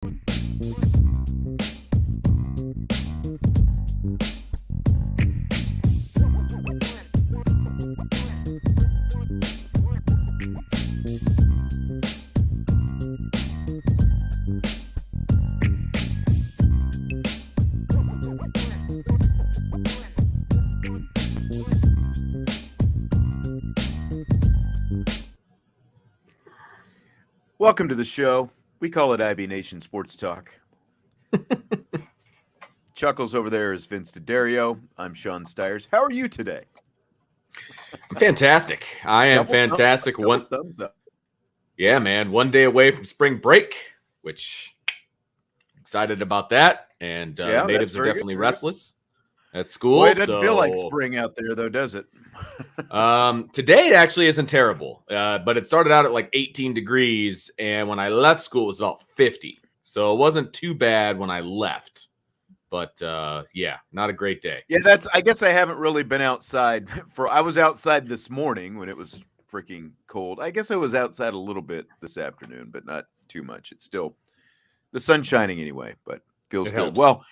Welcome to the show. We call it IB Nation Sports Talk. Chuckles over there is Vince D'Addario. I'm Sean Stiers. How are you today? Fantastic. I am fantastic. Double thumbs up. Yeah, man. 1 day away from spring break, which excited about that. And natives are definitely restless at school. Boy, it doesn't feel like spring out there, though, does it? Today it actually isn't terrible, but it started out at like 18 degrees, and when I left school, it was about 50. So it wasn't too bad when I left. But, yeah, not a great day. Yeah, I guess I haven't really been outside. I was outside this morning when it was freaking cold. I guess I was outside a little bit this afternoon, but not too much. It's still the sun's shining anyway, but feels good. Helps. Well,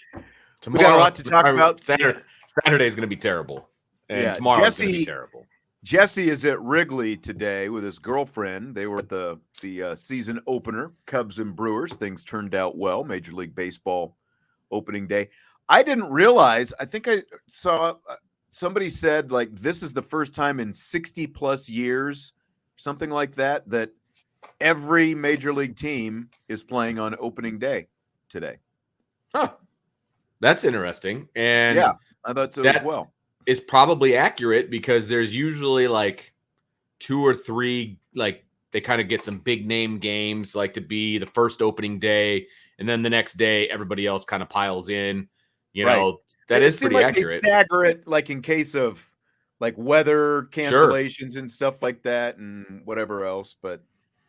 we got a lot to talk about. Saturday is going to be terrible. And tomorrow is going to be terrible. Jesse is at Wrigley today with his girlfriend. They were at the season opener, Cubs and Brewers. Things turned out well. Major League Baseball opening day. I didn't realize, I think I saw somebody said like this is the first time in 60 plus years, something like that every major league team is playing on opening day today. Huh. That's interesting. And yeah, I thought so as well. Is probably accurate because there's usually like 2 or 3, like they kind of get some big name games like to be the first opening day. And then the next day, everybody else kind of piles in. You know, that is pretty accurate. They stagger it like in case of like weather cancellations and stuff like that and whatever else. But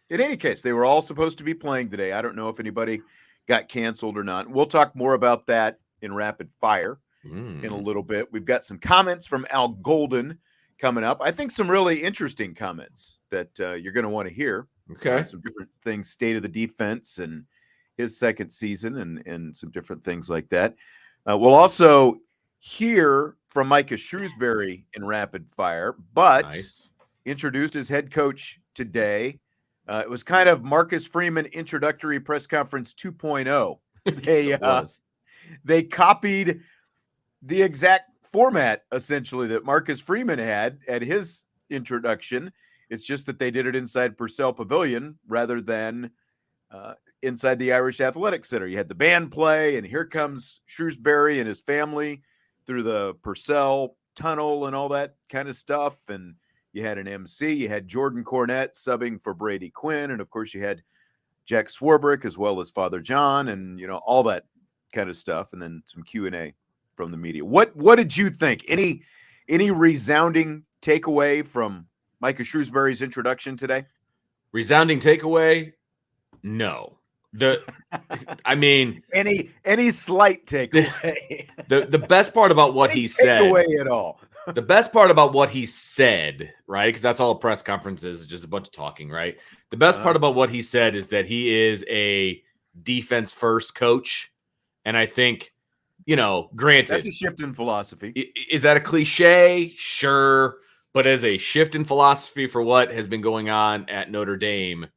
in any case, they were all supposed to be playing today. I don't know if anybody got canceled or not. We'll talk more about that in rapid fire in a little bit. We've got some comments from Al Golden coming up. I think some really interesting comments that you're going to want to hear. Okay. Some different things, state of the defense and his second season and some different things like that. We'll also hear from Micah Shrewsberry in rapid fire, but introduced as head coach today. It was kind of Marcus Freeman introductory press conference 2.0. They copied the exact format essentially that Marcus Freeman had at his introduction. It's just that they did it inside Purcell Pavilion rather than inside the Irish Athletic Center. You had the band play, and here comes Shrewsberry and his family through the Purcell Tunnel and all that kind of stuff. And you had an MC. You had Jordan Cornette subbing for Brady Quinn. And, of course, you had Jack Swarbrick as well as Father John and, you know, all that kind of stuff. And then some Q&A from the media. What did you think? Any resounding takeaway from Micah Shrewsberry's introduction today? Resounding takeaway? No. I mean, any slight takeaway. The best part about what he said. Takeaway at all. The best part about what he said, right? Because that's all a press conference is, just a bunch of talking, right? The best part about what he said is that he is a defense first coach, and I think, you know, granted, that's a shift in philosophy. Is that a cliche? Sure, but as a shift in philosophy for what has been going on at Notre Dame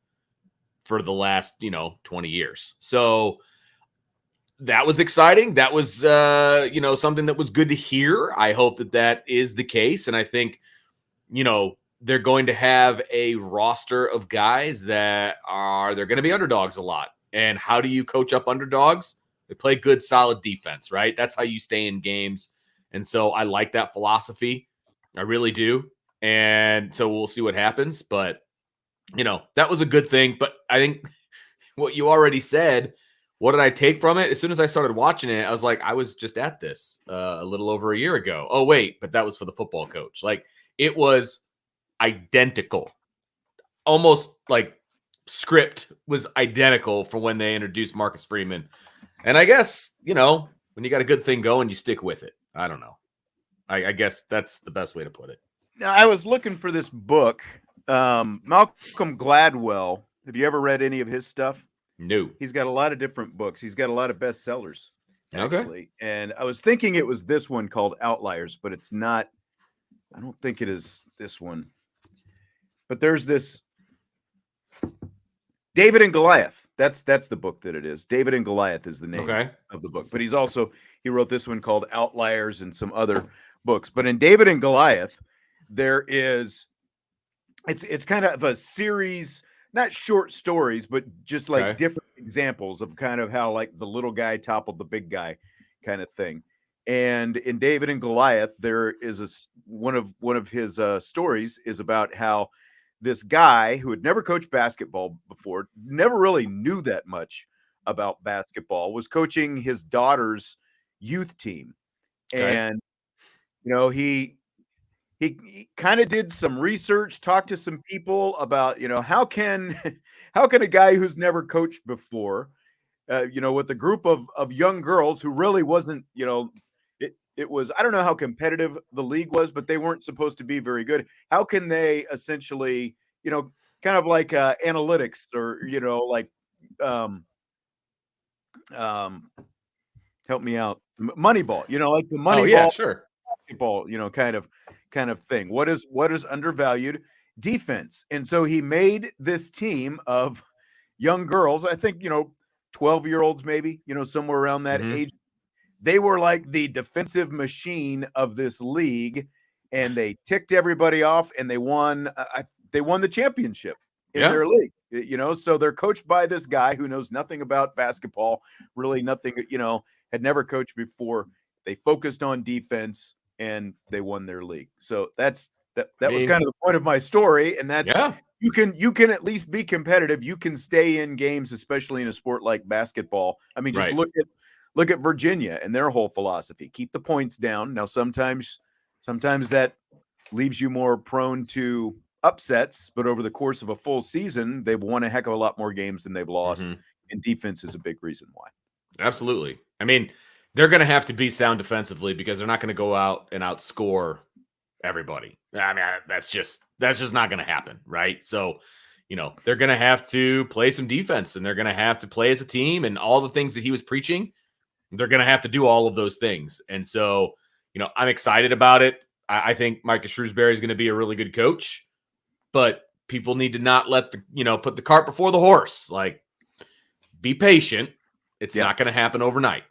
for the last, 20 years. So that was exciting. That was, something that was good to hear. I hope that is the case. And I think, they're going to have a roster of guys they're going to be underdogs a lot. And how do you coach up underdogs? They play good, solid defense, right? That's how you stay in games. And so I like that philosophy. I really do. And so we'll see what happens. But that was a good thing. But I think what you already said, what did I take from it? As soon as I started watching it, I was like, I was just at this a little over a year ago. Oh, wait, but that was for the football coach. Like, it was identical. Almost like script was identical for when they introduced Marcus Freeman. And I guess, when you got a good thing going, you stick with it. I don't know. I guess that's the best way to put it. Now, I was looking for this book. Malcolm Gladwell. Have you ever read any of his stuff? No. He's got a lot of different books. He's got a lot of bestsellers, Okay. actually. And I was thinking it was this one called Outliers, but it's not. I don't think it is this one. But there's this David and Goliath. That's the book that it is. David and Goliath is the name Okay. of the book. But he wrote this one called Outliers and some other books. But in David and Goliath, there is it's kind of a series, not short stories, but just like Okay. different examples of kind of how like the little guy toppled the big guy kind of thing. And in David and Goliath, there is one of his stories is about how this guy who had never coached basketball before, never really knew that much about basketball, was coaching his daughter's youth team. Okay. And he kind of did some research, talked to some people about, how can how can a guy who's never coached before, with a group of young girls who really wasn't, it was, I don't know how competitive the league was, but they weren't supposed to be very good. How can they essentially, kind of like analytics or, like, um, help me out, Moneyball, like the Oh yeah, Moneyball sure. basketball, kind of thing. What is undervalued? Defense. And so he made this team of young girls, I think, 12-year-olds maybe, somewhere around that Mhm. age. They were like the defensive machine of this league, and they ticked everybody off, and they won. They won the championship in Yeah. their league. So they're coached by this guy who knows nothing about basketball, really nothing. Had never coached before. They focused on defense, and they won their league. So that I was mean, kind of the point of my story, and that's yeah. you can at least be competitive. You can stay in games, especially in a sport like basketball. I mean, just Right. look at Virginia and their whole philosophy. Keep the points down. Now, sometimes that leaves you more prone to upsets, but over the course of a full season, they've won a heck of a lot more games than they've lost. Mhm. And defense is a big reason why. Absolutely. I mean, they're going to have to be sound defensively because they're not going to go out and outscore everybody. I mean, that's just not going to happen, right? So, they're going to have to play some defense and they're going to have to play as a team, and all the things that he was preaching, they're going to have to do all of those things. And so, I'm excited about it. I think Micah Shrewsberry is going to be a really good coach, but people need to not let put the cart before the horse. Like, be patient. It's Yeah. not going to happen overnight.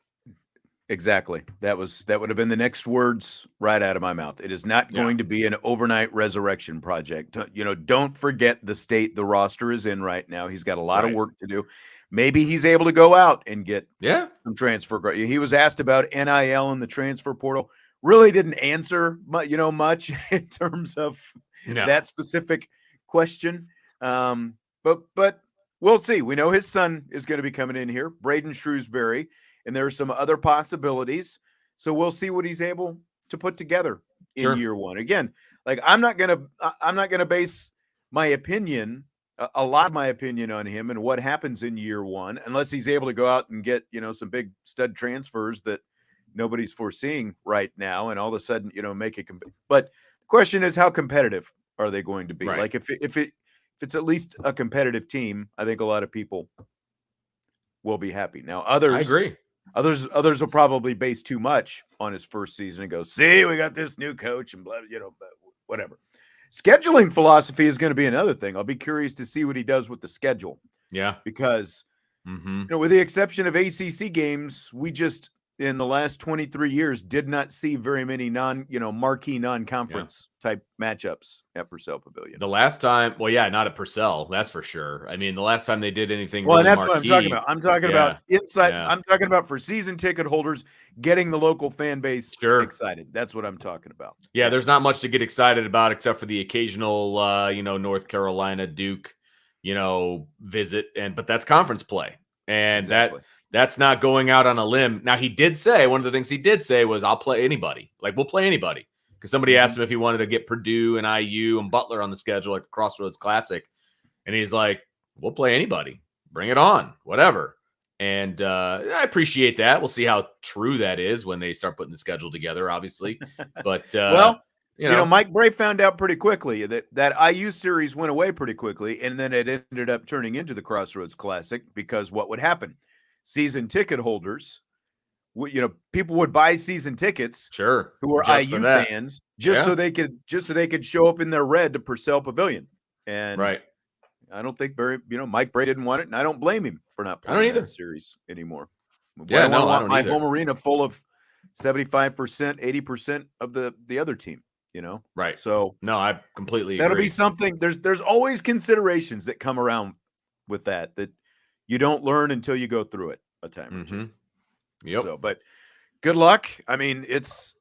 Exactly. That would have been the next words right out of my mouth. It is not going to be an overnight resurrection project. Don't forget the state the roster is in right now. He's got a lot of Right. work to do. Maybe he's able to go out and get Yeah. some transfer. He was asked about NIL and the transfer portal. Really didn't answer much in terms of No. that specific question. But we'll see. We know his son is going to be coming in here, Braden Shrewsberry, and there are some other possibilities. So we'll see what he's able to put together in Sure. year one. Again, like I'm not gonna base my opinion, a lot of my opinion, on him and what happens in year one, unless he's able to go out and get some big stud transfers that nobody's foreseeing right now, and all of a sudden make it. But the question is, how competitive are they going to be? Right. Like if it's at least a competitive team, I think a lot of people will be happy. Now I agree. others will probably base too much on his first season and go, see, we got this new coach and blah, whatever. Scheduling philosophy is going to be another thing. I'll be curious to see what he does with the schedule. Yeah. Because, Mm-hmm. with the exception of ACC games, we just, in the last 23 years, did not see very many marquee non-conference type matchups at Purcell Pavilion. The last time, well, yeah, not at Purcell, that's for sure. I mean, the last time they did anything Well, really and that's marquee, what I'm talking about. I'm talking about inside. Yeah. I'm talking about for season ticket holders getting the local fan base excited. That's what I'm talking about. Yeah, there's not much to get excited about except for the occasional, North Carolina Duke, visit, but that's conference play, and Exactly. that's not going out on a limb. Now, he did say, one of the things he did say was, "I'll play anybody. Like, we'll play anybody." Because somebody asked him if he wanted to get Purdue and IU and Butler on the schedule, like the Crossroads Classic, and he's like, "We'll play anybody. Bring it on, whatever." And I appreciate that. We'll see how true that is when they start putting the schedule together, obviously. But well, Mike Bray found out pretty quickly that IU series went away pretty quickly, and then it ended up turning into the Crossroads Classic because what would happen? Season ticket holders, people would buy season tickets, sure, who were IU fans, so they could show up in their red to Purcell Pavilion, and right. I don't think Mike Bray didn't want it, and I don't blame him for not playing that series anymore. I don't want my either. home arena full of 75%, 80% of the other team. Right. So no, I completely that'll agree. be something. There's always considerations that come around with that you don't learn until you go through it a time or two. Yep. So, but good luck. I mean, as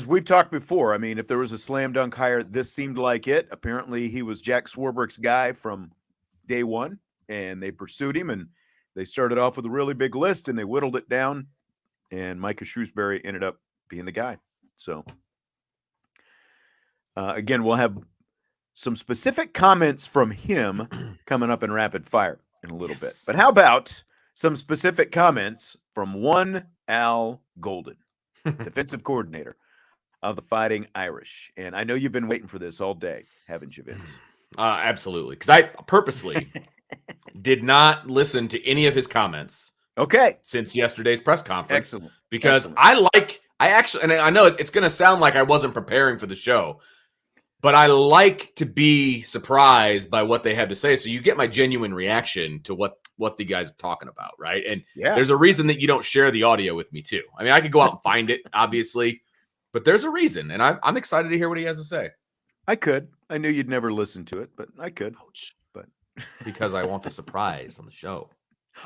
we've talked before, I mean, if there was a slam dunk hire, this seemed like it. Apparently he was Jack Swarbrick's guy from day one, and they pursued him, and they started off with a really big list, and they whittled it down, and Micah Shrewsberry ended up being the guy. So, again, we'll have some specific comments from him coming up in rapid fire in a little bit. But how about some specific comments from one Al Golden, defensive coordinator of the Fighting Irish? And I know you've been waiting for this all day, haven't you, Vince? Absolutely. Because I purposely did not listen to any of his comments. Okay. Since yesterday's press conference. Excellent. Because I actually, and I know it's going to sound like I wasn't preparing for the show, but I like to be surprised by what they have to say. So you get my genuine reaction to what the guys are talking about, right? And there's a reason that you don't share the audio with me too. I mean, I could go out and find it, obviously, but there's a reason, and I'm excited to hear what he has to say. I could. I knew you'd never listen to it, but I could. Ouch. But because I want the surprise on the show.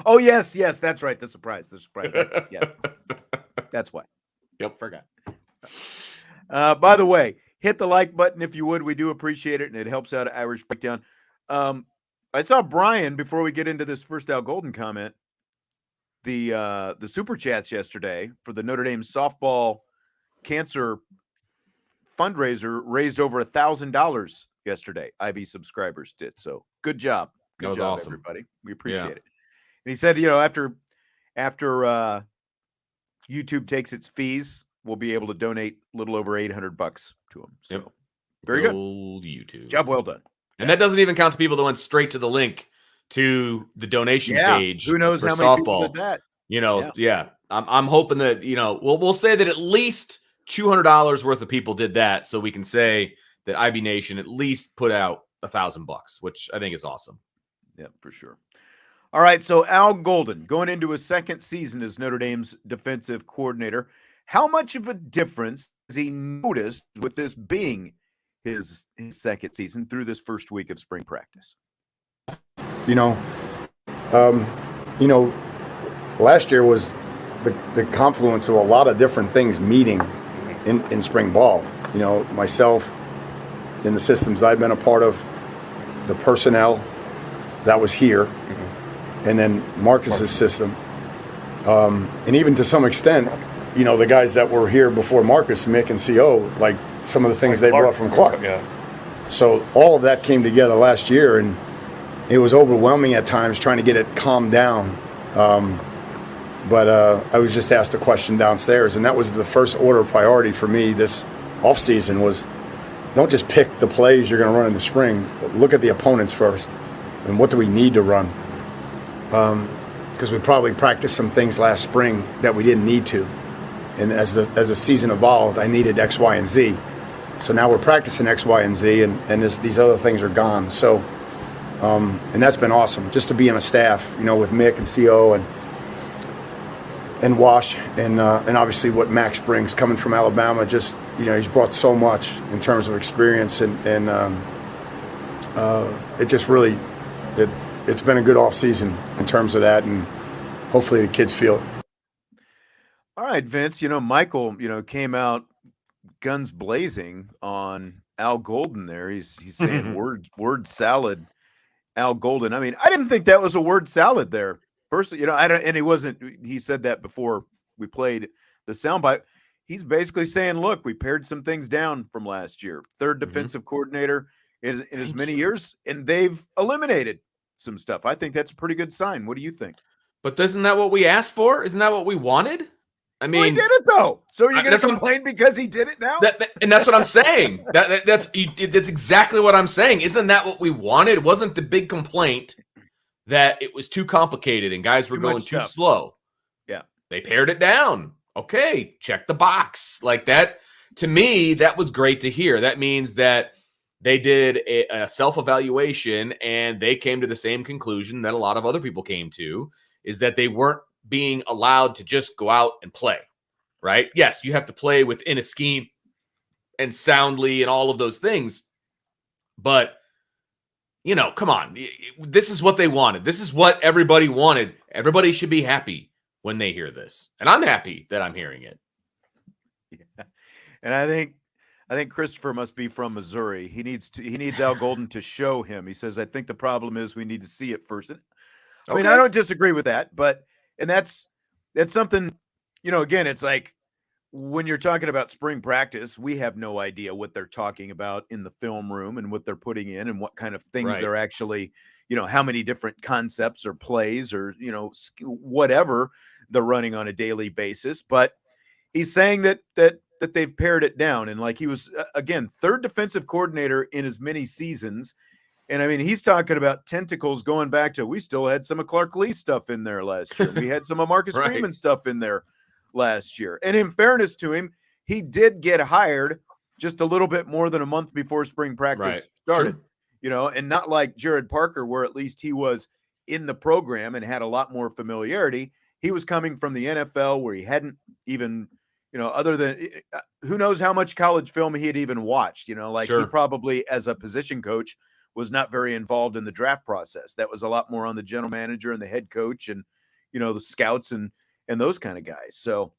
Oh, yes, that's right. The surprise. Yeah. That's why. Yep, forgot. By the way, hit the like button if you would. We do appreciate it, and it helps out Irish Breakdown. I saw Brian, before we get into this first Al Golden comment, the super chats yesterday for the Notre Dame softball cancer fundraiser raised over $1,000 yesterday. IB subscribers did. So good job. Good job, awesome. Everybody. We appreciate it. And he said, after YouTube takes its fees, we'll be able to donate a little over $800 to him. So very good. YouTube. Job well done. And that doesn't even count the people that went straight to the link to the donation page. Who knows how many people did that? I'm hoping that, we'll say that at least $200 worth of people did that, so we can say that IB Nation at least put out $1,000, which I think is awesome. Yeah, for sure. All right, so Al Golden going into his second season as Notre Dame's defensive coordinator. How much of a difference has he noticed with this being his second season through this first week of spring practice? Last year was the confluence of a lot of different things meeting in spring ball. Myself, in the systems I've been a part of, the personnel that was here, and then Marcus's system, and even to some extent, the guys that were here before Marcus, Mick and CO, like some of the things they brought from Clark. Yeah. So all of that came together last year, and it was overwhelming at times trying to get it calmed down. But I was just asked a question downstairs, and that was the first order of priority for me this offseason was don't just pick the plays you're going to run in the spring, but look at the opponents first, and what do we need to run? Because we probably practiced some things last spring that we didn't need to. And as the season evolved, I needed X, Y, and Z. So now we're practicing X, Y, and Z, and these other things are gone. So, and that's been awesome, just to be on a staff, with Mick and CO and Wash, and obviously what Max brings coming from Alabama. Just he's brought so much in terms of experience, and it just really it's been a good off season in terms of that, and hopefully the kids feel it. All right, Vince. Michael, came out guns blazing on Al Golden. There, he's saying word salad. Al Golden. I mean, I didn't think that was a word salad there. Personally, I don't, and he wasn't. He said that before we played the soundbite. He's basically saying, "Look, we pared some things down from last year. Third defensive coordinator in as many years, and they've eliminated some stuff. I think that's a pretty good sign. What do you think?" But isn't that what we asked for? Isn't that what we wanted? I Well, he mean, did it though. So are you going to that's what complain because he did it now? and that's what I'm saying. That's exactly what I'm saying. Isn't that what we wanted? Wasn't the big complaint that it was too complicated and guys were Too going much too stuff. slow? Yeah. They pared it down. Okay, check the box. Like that, to me, that was great to hear. That means that they did a self-evaluation and they came to the same conclusion that a lot of other people came to, is that they weren't being allowed to just go out and play, right? Yes, you have to play within a scheme and soundly and all of those things. But, come on. This is what they wanted. This is what everybody wanted. Everybody should be happy when they hear this. And I'm happy that I'm hearing it. Yeah. And I think Christopher must be from Missouri. He needs Al Golden to show him. He says, I think the problem is we need to see it first. I mean, I don't disagree with that, and that's something, again, it's like when you're talking about spring practice, we have no idea what they're talking about in the film room and what they're putting in and what kind of things Right. they're actually, how many different concepts or plays or, whatever they're running on a daily basis. But he's saying that they've pared it down. And like he was, again, third defensive coordinator in as many seasons. And I mean, he's talking about tentacles going back to, we still had some of Clark Lee stuff in there last year. We had some of Marcus Right. Freeman stuff in there last year. And in fairness to him, he did get hired just a little bit more than a month before spring practice started, and not like Jared Parker, where at least he was in the program and had a lot more familiarity. He was coming from the NFL where he hadn't even, other than who knows how much college film he had even watched, he probably as a position coach was not very involved in the draft process. That was a lot more on the general manager and the head coach and, the scouts and those kind of guys. So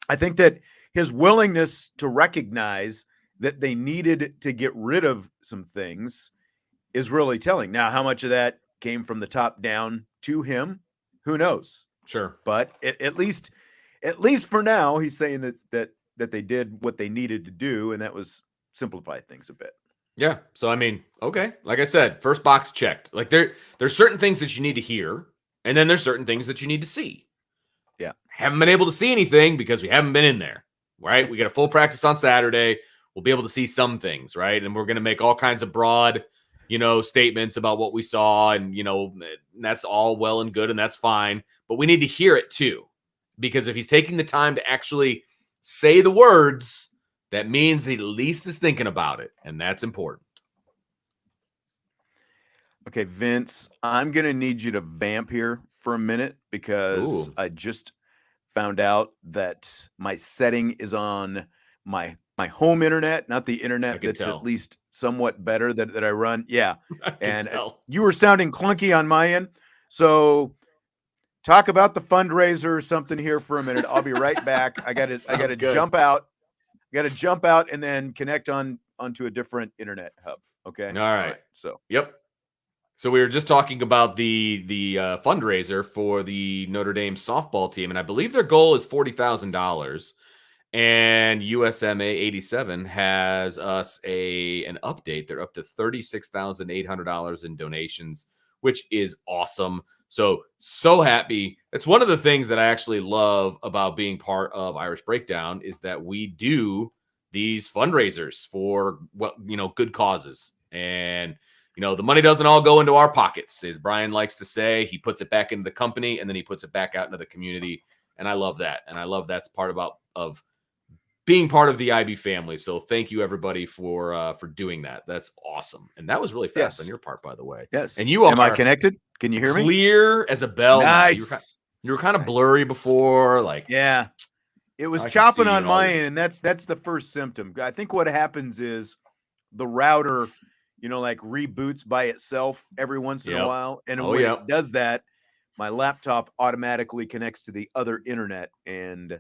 I think that his willingness to recognize that they needed to get rid of some things is really telling. Now, how much of that came from the top down to him? Who knows? Sure. But at least for now, he's saying that they did what they needed to do, and that was simplify things a bit. Yeah. So, I mean, okay. Like I said, first box checked. Like there's certain things that you need to hear, and then there's certain things that you need to see. Yeah. Haven't been able to see anything because we haven't been in there, right? We got a full practice on Saturday. We'll be able to see some things, right? And we're going to make all kinds of broad, statements about what we saw. And, that's all well and good, and that's fine. But we need to hear it too. Because if he's taking the time to actually say the words, that means he at least is thinking about it, and that's important. Okay, Vince, I'm going to need you to vamp here for a minute because I just found out that my setting is on my home internet, not the internet that's at least somewhat better that I run. Yeah, and you were sounding clunky on my end. So talk about the fundraiser or something here for a minute. I'll be right back. I got to jump out. Got to jump out and then connect onto a different internet hub. Okay. All right. So, yep. So we were just talking about the fundraiser for the Notre Dame softball team, and I believe their goal is $40,000. And USMA 87 has us an update. They're up to $36,800 in donations, which is awesome. So happy. It's one of the things that I actually love about being part of Irish Breakdown is that we do these fundraisers for good causes. And the money doesn't all go into our pockets, as Brian likes to say. He puts it back into the company and then he puts it back out into the community. And I love that. And I love that's part of being part of the IB family. So thank you everybody for doing that. That's awesome. And that was really fast on your part, by the way. Yes. And you are Am I connected? Can you hear me? Clear as a bell. Nice. You were kind of blurry before. Yeah. It was chopping on my end, and that's the first symptom. I think what happens is the router, reboots by itself every once in a while. And when it does that, my laptop automatically connects to the other internet. And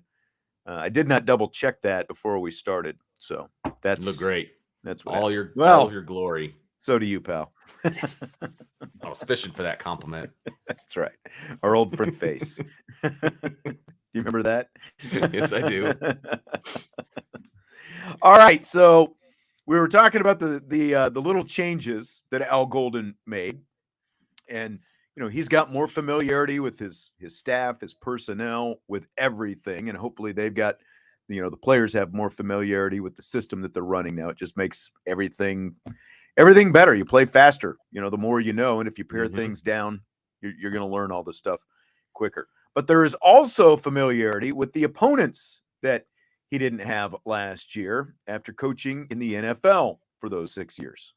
I did not double check that before we started. So that's look great. That's what all of your glory. So do you, pal. Yes. I was fishing for that compliment. That's right. Our old friend Face. You remember that? Yes, I do. All right. So we were talking about the little changes that Al Golden made. And, he's got more familiarity with his staff, his personnel, with everything, and hopefully they've got, the players have more familiarity with the system that they're running now. It just makes everything better. You play faster, the more you know, and if you pare things down, you're going to learn all this stuff quicker. But there is also familiarity with the opponents that he didn't have last year after coaching in the NFL for those 6 years.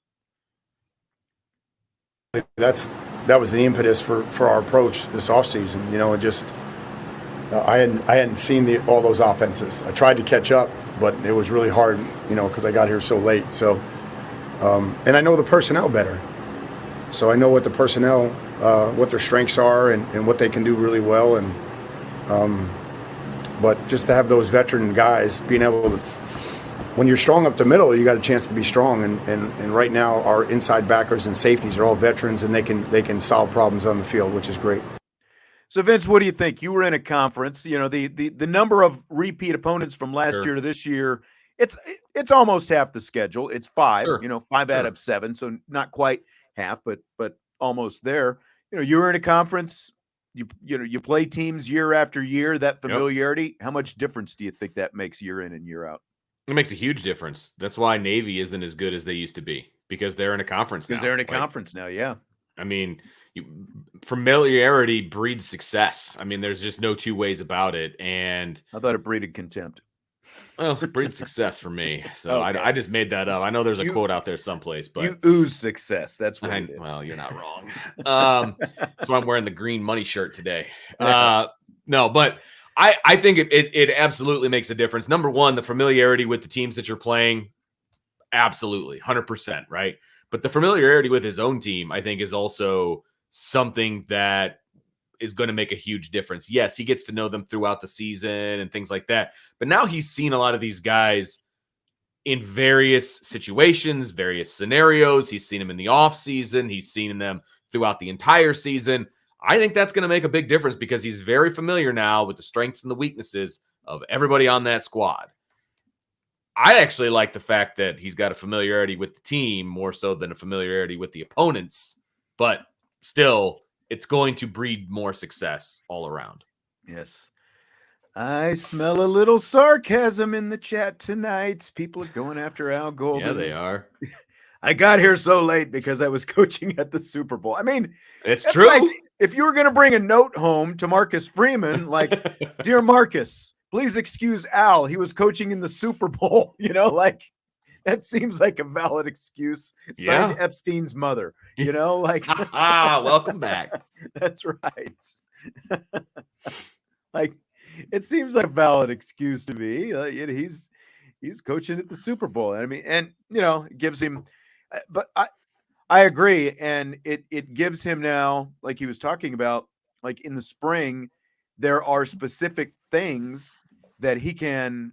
That was the impetus for our approach this offseason. I hadn't seen all those offenses. I tried to catch up, but it was really hard, because I got here so late. So, and I know the personnel better. So I know what the personnel, what their strengths are and what they can do really well. And but just to have those veteran guys being able to, when you're strong up the middle, you got a chance to be strong. And right now our inside backers and safeties are all veterans, and they can solve problems on the field, which is great. So Vince, what do you think? You were in a conference, the number of repeat opponents from last year to this year, it's almost half the schedule. It's 5, 5 out of 7. So not quite half, but almost there. You were in a conference, you play teams year after year, that familiarity. How much difference do you think that makes year in and year out? It makes a huge difference. That's why Navy isn't as good as they used to be, because they're in a conference now. Because they're in a conference now, yeah. I mean, familiarity breeds success. I mean, there's just no two ways about it. And I thought it breeded contempt. Well, it breeds success for me. So okay. I just made that up. I know there's a quote out there someplace, but you ooze success. That's what it is. Well, you're not wrong. That's why I'm wearing the green money shirt today. No, but I think it absolutely makes a difference. Number one, the familiarity with the teams that you're playing. Absolutely. 100%. Right. But the familiarity with his own team, I think, is also something that is going to make a huge difference. Yes, he gets to know them throughout the season and things like that. But now he's seen a lot of these guys in various situations, various scenarios. He's seen them in the off season. He's seen them throughout the entire season. I think that's going to make a big difference because he's very familiar now with the strengths and the weaknesses of everybody on that squad. I actually like the fact that he's got a familiarity with the team more so than a familiarity with the opponents, but still, it's going to breed more success all around. Yes. I smell a little sarcasm in the chat tonight. People are going after Al Golden. Yeah, they are. I got here so late because I was coaching at the Super Bowl. I mean, it's true. Like if you were going to bring a note home to Marcus Freeman, like, dear Marcus, please excuse Al. He was coaching in the Super Bowl. That seems like a valid excuse. Signed Epstein's mother. Welcome back. That's right. It seems like a valid excuse to me. He's coaching at the Super Bowl. I mean, and it gives him. But I agree, and it gives him now, like he was talking about, like in the spring, there are specific things that he can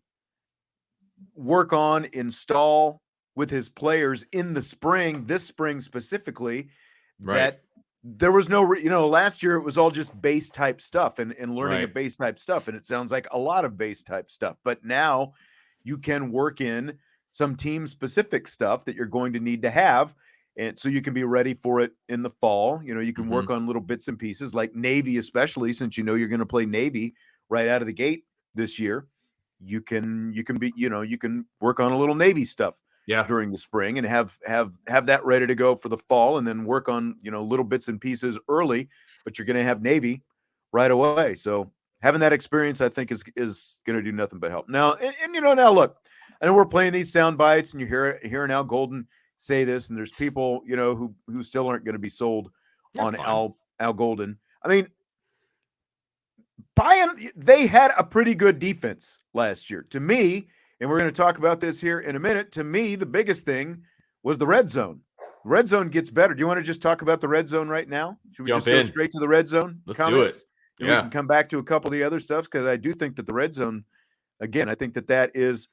work on, install with his players in the spring, this spring specifically, that there was no, last year it was all just base type stuff and learning a base type stuff. And it sounds like a lot of base type stuff, but now you can work in some team specific stuff that you're going to need to have. And so you can be ready for it in the fall. You can work on little bits and pieces like Navy, especially since you're going to play Navy right out of the gate this year. You can work on a little Navy stuff during the spring and have that ready to go for the fall, and then work on, little bits and pieces early, but you're going to have Navy right away. So having that experience, I think is going to do nothing but help. Now, and now look, I know we're playing these sound bites and you're hearing Al Golden say this, and there's people, who still aren't going to be sold on Al Golden. I mean, they had a pretty good defense last year. To me, and we're going to talk about this here in a minute, to me, the biggest thing was the red zone. The red zone gets better. Do you want to just talk about the red zone right now? Should we go straight to the red zone? Let's do it. And we can come back to a couple of the other stuff, because I do think that the red zone, again, I think that is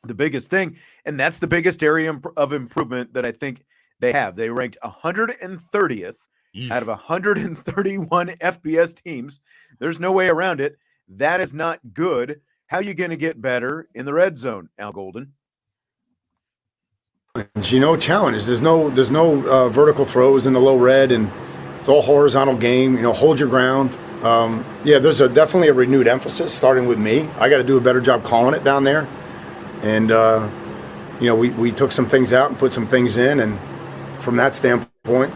the biggest thing. And that's the biggest area of improvement that I think they have. They ranked 130th out of 131 FBS teams. There's no way around it. That is not good. How are you going to get better in the red zone, Al Golden? Challenge. There's no vertical throws in the low red, and It's all horizontal game. Hold your ground. There's definitely a renewed emphasis starting with me. I got to do a better job calling it down there. And, we took some things out and put some things in. And from that standpoint,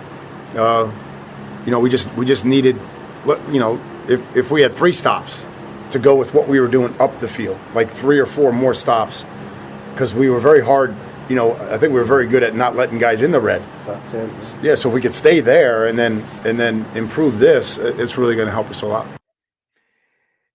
we just needed, if we had 3 stops to go with what we were doing up the field, like 3 or 4 more stops, because we were very hard. I think we were very good at not letting guys in the red. Yeah, so if we could stay there and then improve this, it's really going to help us a lot.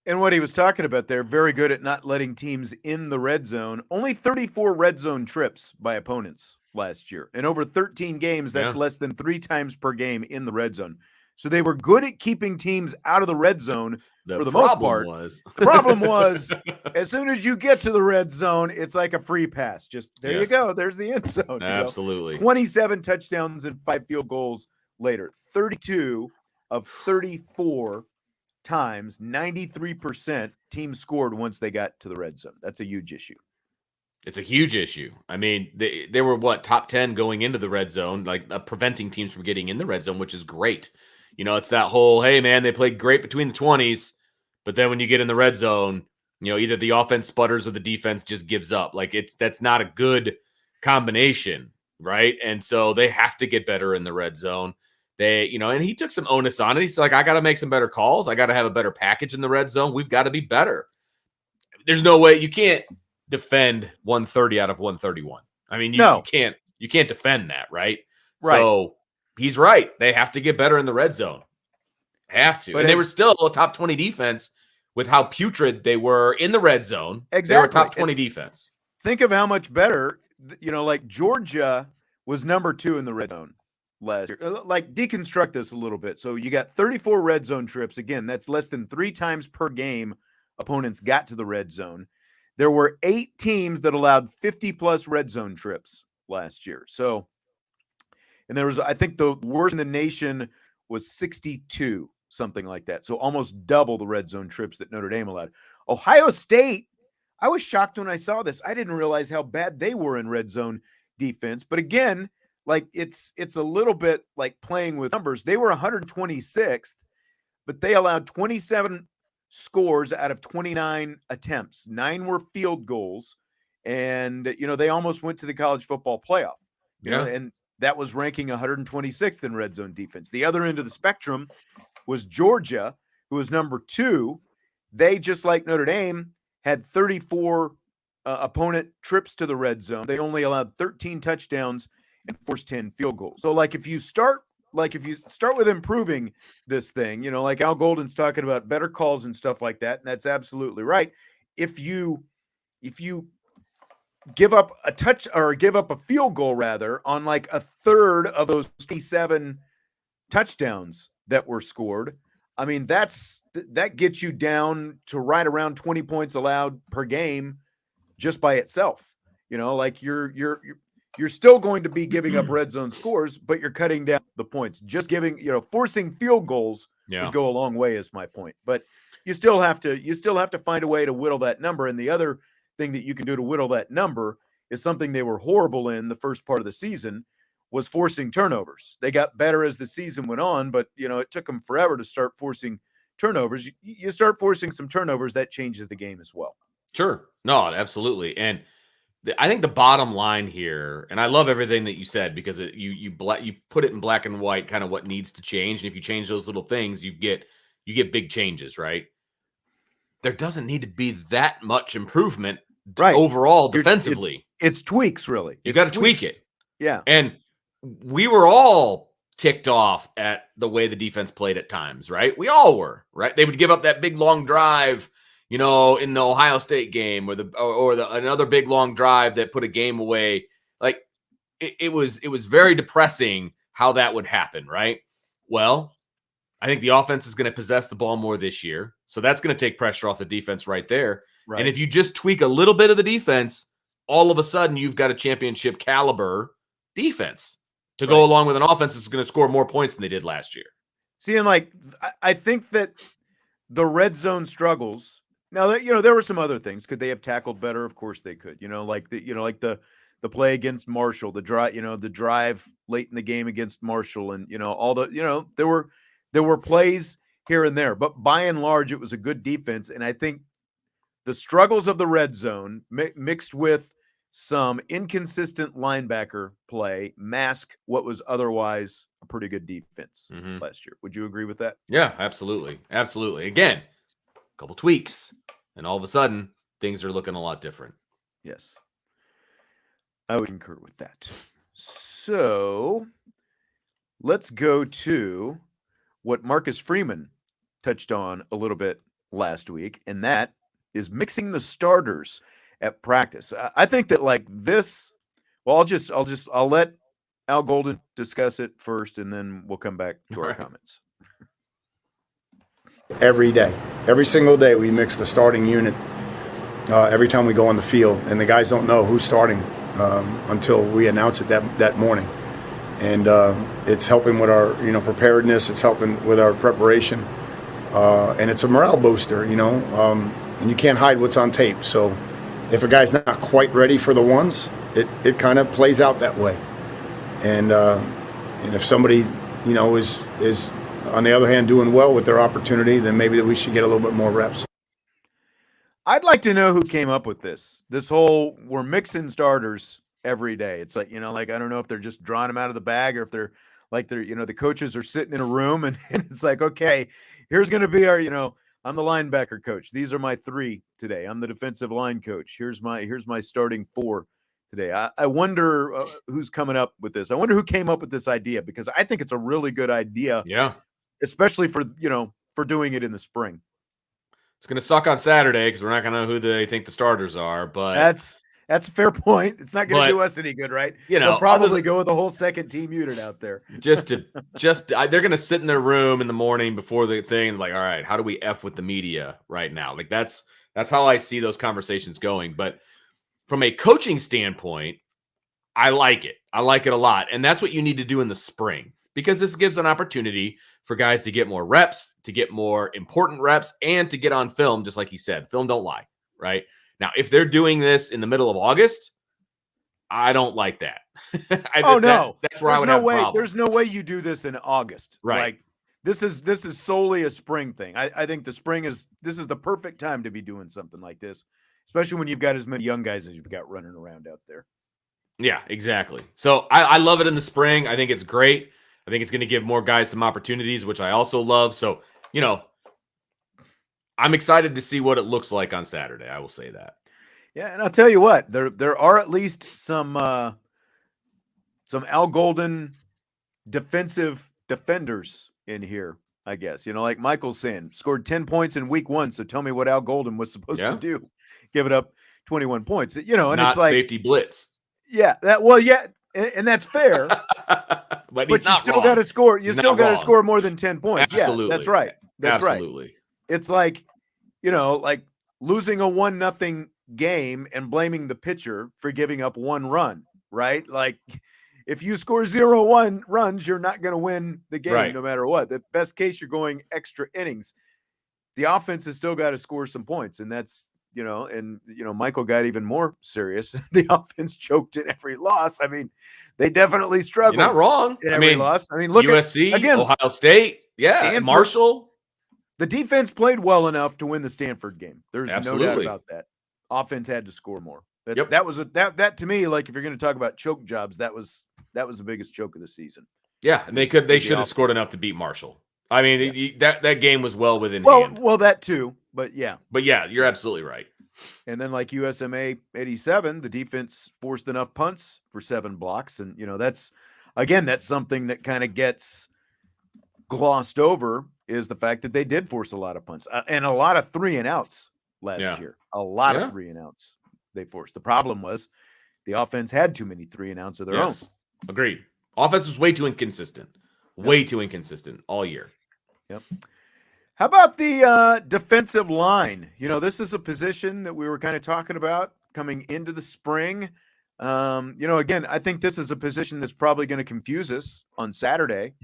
And what he was talking about there, very good at not letting teams in the red zone. Only 34 red zone trips by opponents last year. And over 13 games, that's less than 3 times per game in the red zone. So they were good at keeping teams out of the red zone for the most part. The problem was, as soon as you get to the red zone, it's like a free pass. Just there you go. There's the end zone. Absolutely. 27 touchdowns and 5 field goals later. 32 of 34 times, 93% teams scored once they got to the red zone. That's a huge issue. It's a huge issue. I mean, they were top 10 going into the red zone, like preventing teams from getting in the red zone, which is great. It's that whole, hey man, they played great between the 20s, but then when you get in the red zone, either the offense sputters or the defense just gives up. Like that's not a good combination, right? And so they have to get better in the red zone. And he took some onus on it. He's like, I got to make some better calls. I got to have a better package in the red zone. We've got to be better. There's no way you can't defend 130 out of 131. I mean, you can't defend that, right? So he's right. They have to get better in the red zone. Have to. But they were still a top 20 defense with how putrid they were in the red zone. Exactly. They were a top 20 defense. Think of how much better, like Georgia was number 2 in the red zone last year. Like, deconstruct this a little bit. So you got 34 red zone trips. Again, that's less than 3 times per game opponents got to the red zone. There were 8 teams that allowed 50-plus red zone trips last year. So, and there was, I think the worst in the nation was 62, something like that. So almost double the red zone trips that Notre Dame allowed. Ohio State, I was shocked when I saw this. I didn't realize how bad they were in red zone defense. But again, like it's a little bit like playing with numbers. They were 126th, but they allowed 27 scores out of 29 attempts. 9 were field goals. And, they almost went to the college football playoff. You know, and that was ranking 126th in red zone defense. The other end of the spectrum was Georgia, who was number 2. They, just like Notre Dame, had 34 opponent trips to the red zone. They only allowed 13 touchdowns and forced 10 field goals. So, if you start with improving this thing, like Al Golden's talking about better calls and stuff like that, and that's absolutely right. If you give up a touch or give up a field goal rather on like a third of those 27 touchdowns that were scored, I mean, that gets you down to right around 20 points allowed per game just by itself. Like you're still going to be giving up red zone scores, but you're cutting down the points. Just forcing field goals would go a long way, is my point. But you still have to find a way to whittle that number. And the other thing that you can do to whittle that number is something they were horrible in the first part of the season, was forcing turnovers. They got better as the season went on, but it took them forever to start forcing turnovers. You start forcing some turnovers, that changes the game as well. Sure. No, absolutely. And I think the bottom line here, and I love everything that you said, because you put it in black and white, kind of what needs to change. And if you change those little things, you get big changes, right? There doesn't need to be that much improvement overall defensively. It's tweaks, really. You got to tweak it. Yeah. And we were all ticked off at the way the defense played at times, right? We all were, right? They would give up that big long drive, in the Ohio State game, or another big long drive that put a game away. Like it was very depressing how that would happen, right? Well, I think the offense is going to possess the ball more this year. So that's going to take pressure off the defense right there. Right. And if you just tweak a little bit of the defense, all of a sudden you've got a championship caliber defense to go along with an offense that's going to score more points than they did last year. See, and I think that the red zone struggles. Now that there were some other things. Could they have tackled better? Of course they could. Like the the play against Marshall, the drive late in the game against Marshall, and all the there were plays here and there, but by and large, it was a good defense. And I think the struggles of the red zone mixed with some inconsistent linebacker play mask what was otherwise a pretty good defense last year. Would you agree with that? Yeah, absolutely. Absolutely. Again, a couple tweaks, and all of a sudden, things are looking a lot different. Yes. I would concur with that. So let's go to what Marcus Freeman touched on a little bit last week, and that is mixing the starters at practice. I think that like this, well, I'll let Al Golden discuss it first, and then we'll come back to our comments. Every day, every single day, we mix the starting unit every time we go on the field, and the guys don't know who's starting until we announce it that morning. And it's helping with our preparedness. It's helping with our preparation, and it's a morale booster. And you can't hide what's on tape. So if a guy's not quite ready for the ones, it kind of plays out that way. And if somebody is on the other hand doing well with their opportunity, then maybe that we should get a little bit more reps. I'd like to know who came up with this whole we're mixing starters every day. It's like, like I don't know if they're just drawing them out of the bag or if they're the coaches are sitting in a room and it's like, okay, here's going to be our, I'm the linebacker coach. These are my 3 today. I'm the defensive line coach. Here's my starting 4 today. I wonder who's coming up with this. I wonder who came up with this idea, because I think it's a really good idea. Yeah. Especially for doing it in the spring. It's going to suck on Saturday because we're not going to know who they think the starters are, but that's a fair point. It's not going to do us any good, right? They'll probably go with a whole second team unit out there. They're going to sit in their room in the morning before the thing, like, all right, how do we F with the media right now? Like that's how I see those conversations going. But from a coaching standpoint, I like it. I like it a lot. And that's what you need to do in the spring, because this gives an opportunity for guys to get more reps, to get more important reps, and to get on film, just like he said. Film don't lie, right? Now, if they're doing this in the middle of August, I don't like that. No. That's where I would have a problem. There's no way you do this in August. Right. Like, this is solely a spring thing. I think this is the perfect time to be doing something like this, especially when you've got as many young guys as you've got running around out there. Yeah, exactly. So I love it in the spring. I think it's great. I think it's going to give more guys some opportunities, which I also love. So, I'm excited to see what it looks like on Saturday. I will say that. Yeah, and I'll tell you what, there are at least some Al Golden defensive defenders in here, I guess. Like Michael's saying, scored 10 points in week 1, so tell me what Al Golden was supposed to do. Give it up 21 points. And not it's like safety blitz. Yeah, and that's fair. but you still got to score. You still got to score more than 10 points. Absolutely. Yeah, that's right. That's Absolutely. Right. It's like, like losing a 1-0 game and blaming the pitcher for giving up 1 run, right? Like if you score 0-1 runs, you're not going to win the game no matter what. The best case, you're going extra innings. The offense has still got to score some points, and that's, Michael got even more serious. The offense choked in every loss. I mean, they definitely struggled. You're not wrong. In every loss. I mean, look USC, at again, Ohio State, Stanford, Marshall. The defense played well enough to win the Stanford game. There's no doubt about that. Offense had to score more. That to me, like if you're going to talk about choke jobs, that was the biggest choke of the season. Yeah, and they should have scored enough to beat Marshall. I mean, that game was well within hand. Well, that too, but yeah. But yeah, you're absolutely right. And then like USMA 87, the defense forced enough punts for 7 blocks. And, that's something that kind of gets glossed over, is the fact that they did force a lot of punts and a lot of 3 and outs last year. A lot of 3 and outs they forced. The problem was the offense had too many 3 and outs of their own. Agreed. Offense was way too inconsistent. Way too inconsistent all year. Yep. How about the defensive line? This is a position that we were kind of talking about coming into the spring. Again, I think this is a position that's probably going to confuse us on Saturday,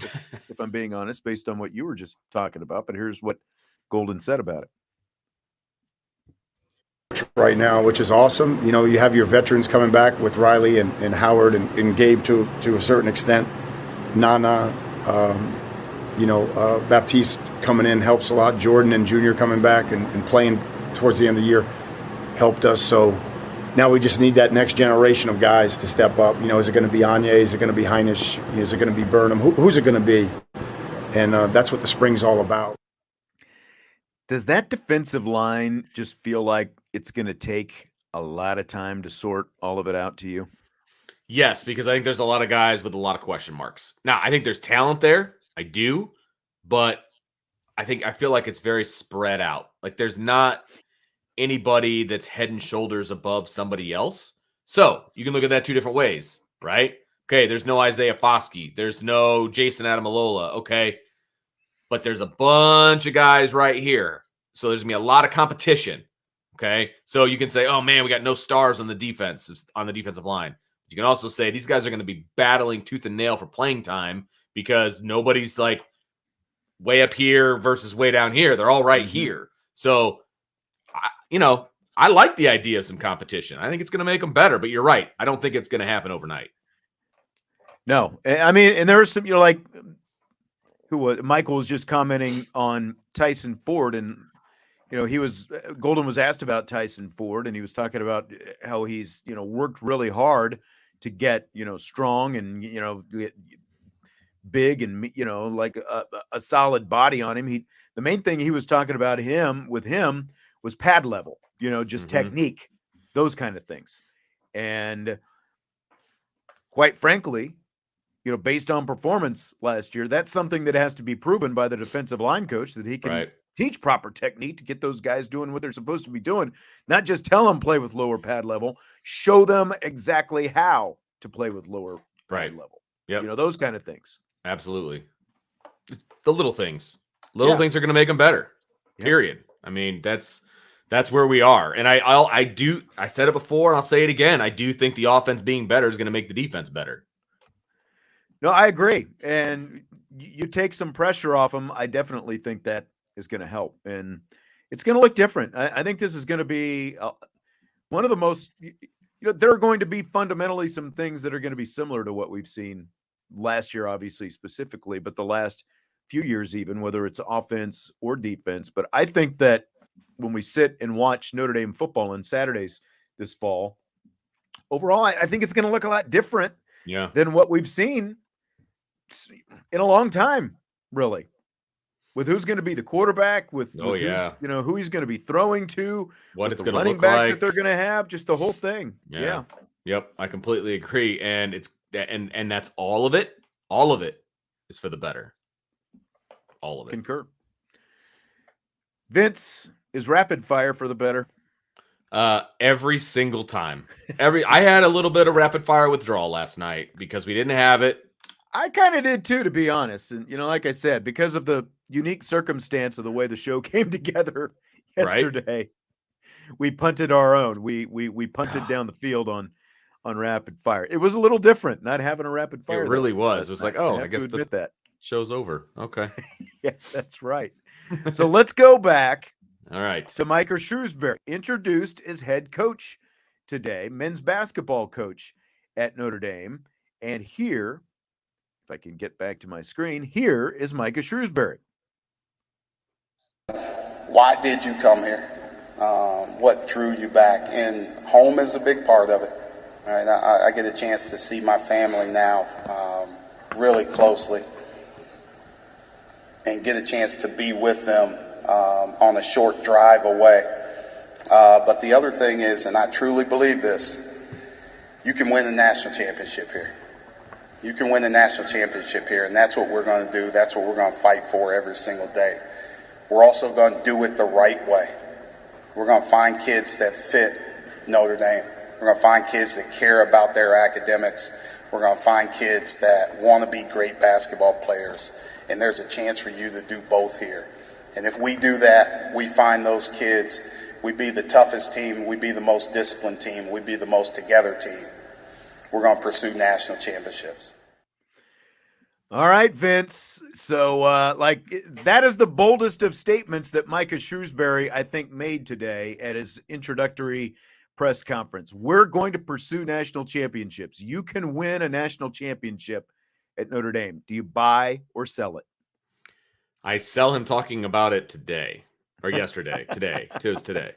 if I'm being honest, based on what you were just talking about. But here's what Golden said about it. right now, which is awesome. You know, you have your veterans coming back with Riley and Howard and Gabe to a certain extent. Nana, Baptiste coming in helps a lot. Jordan and Junior coming back and playing towards the end of the year helped us. So now we just need that next generation of guys to step up. You know, is it going to be Anya? Is it going to be Heinisch? Is it going to be Burnham? Who's it going to be? And that's what the spring's all about. Does that defensive line just feel like it's going to take a lot of time to sort all of it out to you? Yes, because I think there's a lot of guys with a lot of question marks. Now, I think there's talent there. I do. But I feel like it's very spread out. Like there's not anybody that's head and shoulders above somebody else. So you can look at that two different ways, right? Okay, there's no Isaiah Foskey. There's no Jason Adamalola. Okay. But there's a bunch of guys right here. So there's going to be a lot of competition. Okay. So you can say, oh man, we got no stars on the defensive line. You can also say these guys are going to be battling tooth and nail for playing time because nobody's like way up here versus way down here. They're all right here. So, I like the idea of some competition. I think it's going to make them better, but you're right. I don't think it's going to happen overnight. No. I mean, and there are some, like Michael was just commenting on Tyson Ford, and Golden was asked about Tyson Ford, and he was talking about how he's worked really hard to get strong and big and like a solid body on him. The main thing he was talking about with him was pad level, just technique, those kind of things, and quite frankly, based on performance last year, that's something that has to be proven by the defensive line coach that he can teach proper technique to get those guys doing what they're supposed to be doing. Not just tell them play with lower pad level, show them exactly how to play with lower pad level. Yeah, those kind of things. Absolutely. The little things. Little things are going to make them better. Period. I mean, that's where we are. And I said it before and I'll say it again. I do think the offense being better is going to make the defense better. No, I agree. And you take some pressure off them. I definitely think that is going to help. And it's going to look different. I think this is going to be one of the most, there are going to be fundamentally some things that are going to be similar to what we've seen last year, obviously, specifically, but the last few years, even whether it's offense or defense. But I think that when we sit and watch Notre Dame football on Saturdays this fall, overall, I think it's going to look a lot different than what we've seen in a long time, really, with who's going to be the quarterback, with who he's going to be throwing to, what it's the going to running look backs like that they're going to have, just the whole thing. Yeah. Yep. I completely agree. And and that's all of it. All of it is for the better. All of it. Concur. Vince, is rapid fire for the better? Every single time. I had a little bit of rapid fire withdrawal last night because we didn't have it. I kind of did too, to be honest. And, like I said, because of the unique circumstance of the way the show came together yesterday, we punted our own. We punted down the field on rapid fire. It was a little different not having a rapid fire. It really was. It was like, I guess that show's over. Okay. Yeah, that's right. So let's go back. All right. To Micah Shrewsberry, introduced as head coach today, men's basketball coach at Notre Dame. And here, if I can get back to my screen, here is Micah Shrewsberry. Why did you come here? What drew you back? And home is a big part of it. All right, I get a chance to see my family now really closely and get a chance to be with them on a short drive away. But the other thing is, and I truly believe this, you can win the national championship here. You can win the national championship here, and that's what we're going to do. That's what we're going to fight for every single day. We're also going to do it the right way. We're going to find kids that fit Notre Dame. We're going to find kids that care about their academics. We're going to find kids that want to be great basketball players. And there's a chance for you to do both here. And if we do that, we find those kids, we be the toughest team, we be the most disciplined team, we be the most together team. We're going to pursue national championships. All right, Vince. So, that is the boldest of statements that Micah Shrewsberry, I think, made today at his introductory press conference. We're going to pursue national championships. You can win a national championship at Notre Dame. Do you buy or sell it? I sell him talking about it today or yesterday. Today. It was today.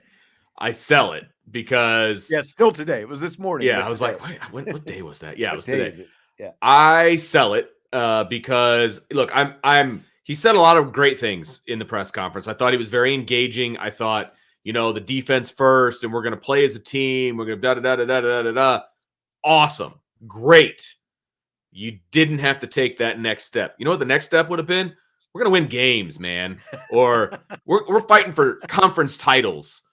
I sell it because Still today. It was this morning. I was like, wait, what day was that? Yeah, it was today. Is it? Yeah. I sell it because look, he said a lot of great things in the press conference. I thought he was very engaging. I thought, the defense first, and we're going to play as a team. We're going to da-da-da-da-da-da-da. Awesome. Great. You didn't have to take that next step. You know what the next step would have been? We're going to win games, man. Or we're fighting for conference titles,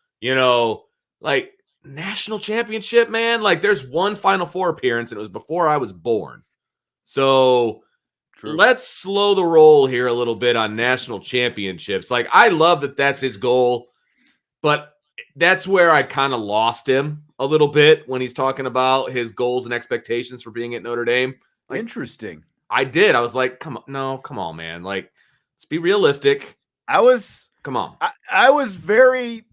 like national championship, man. Like there's one Final Four appearance, and it was before I was born. So True. Let's slow the roll here a little bit on national championships. Like I love that that's his goal, but that's where I kind of lost him a little bit when he's talking about his goals and expectations for being at Notre Dame. Like, interesting. I did. I was like, come on, man. Like, let's be realistic. Come on. I was very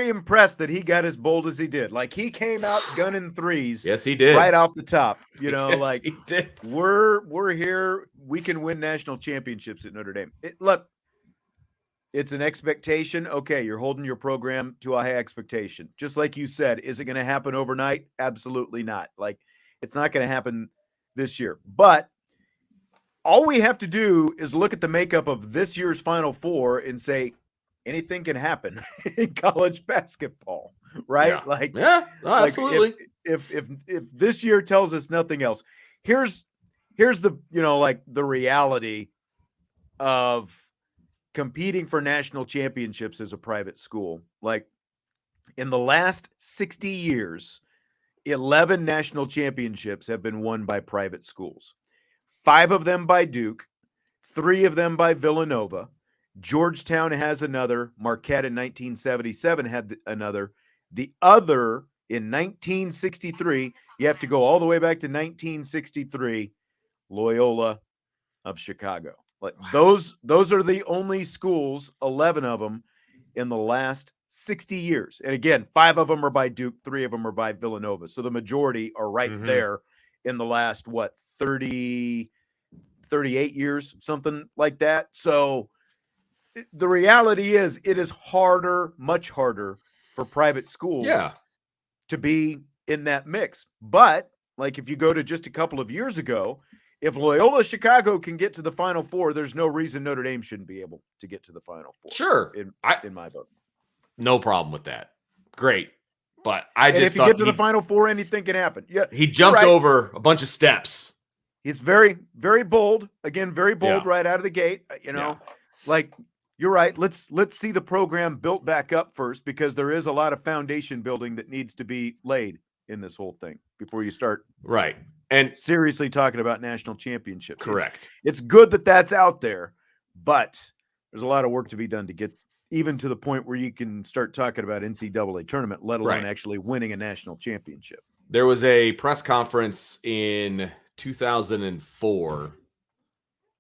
impressed that he got as bold as he did. Like he came out gunning threes. Yes, he did. Right off the top. Yes, he did. We're here. We can win national championships at Notre Dame. Look, it's an expectation. Okay, you're holding your program to a high expectation. Just like you said, is it going to happen overnight? Absolutely not. Like it's not going to happen this year. But all we have to do is look at the makeup of this year's Final Four and say anything can happen in college basketball, right? Yeah. Absolutely. If this year tells us nothing else, here's the the reality of competing for national championships as a private school. Like in the last 60 years, 11 national championships have been won by private schools. 5 of them by Duke, 3 of them by Villanova. Georgetown has another. Marquette in 1977 had another. The other in 1963, you have to go all the way back to 1963, Loyola of Chicago. Like those are the only schools, 11 of them, in the last 60 years. And again, 5 of them are by Duke, 3 of them are by Villanova. So the majority are right there in the last, 38 years, something like that. So the reality is it is harder, much harder for private schools to be in that mix. But like if you go to just a couple of years ago, if Loyola Chicago can get to the Final Four, there's no reason Notre Dame shouldn't be able to get to the Final Four. Sure. In my book. No problem with that. Great. But if you get to the Final Four, anything can happen. Yeah. He jumped over a bunch of steps. He's very, very bold. Again, very bold right out of the gate. Like you're right. Let's see the program built back up first, because there is a lot of foundation building that needs to be laid in this whole thing before you start and seriously talking about national championships. Correct. It's good that that's out there, but there's a lot of work to be done to get even to the point where you can start talking about NCAA tournament, let alone actually winning a national championship. There was a press conference in 2004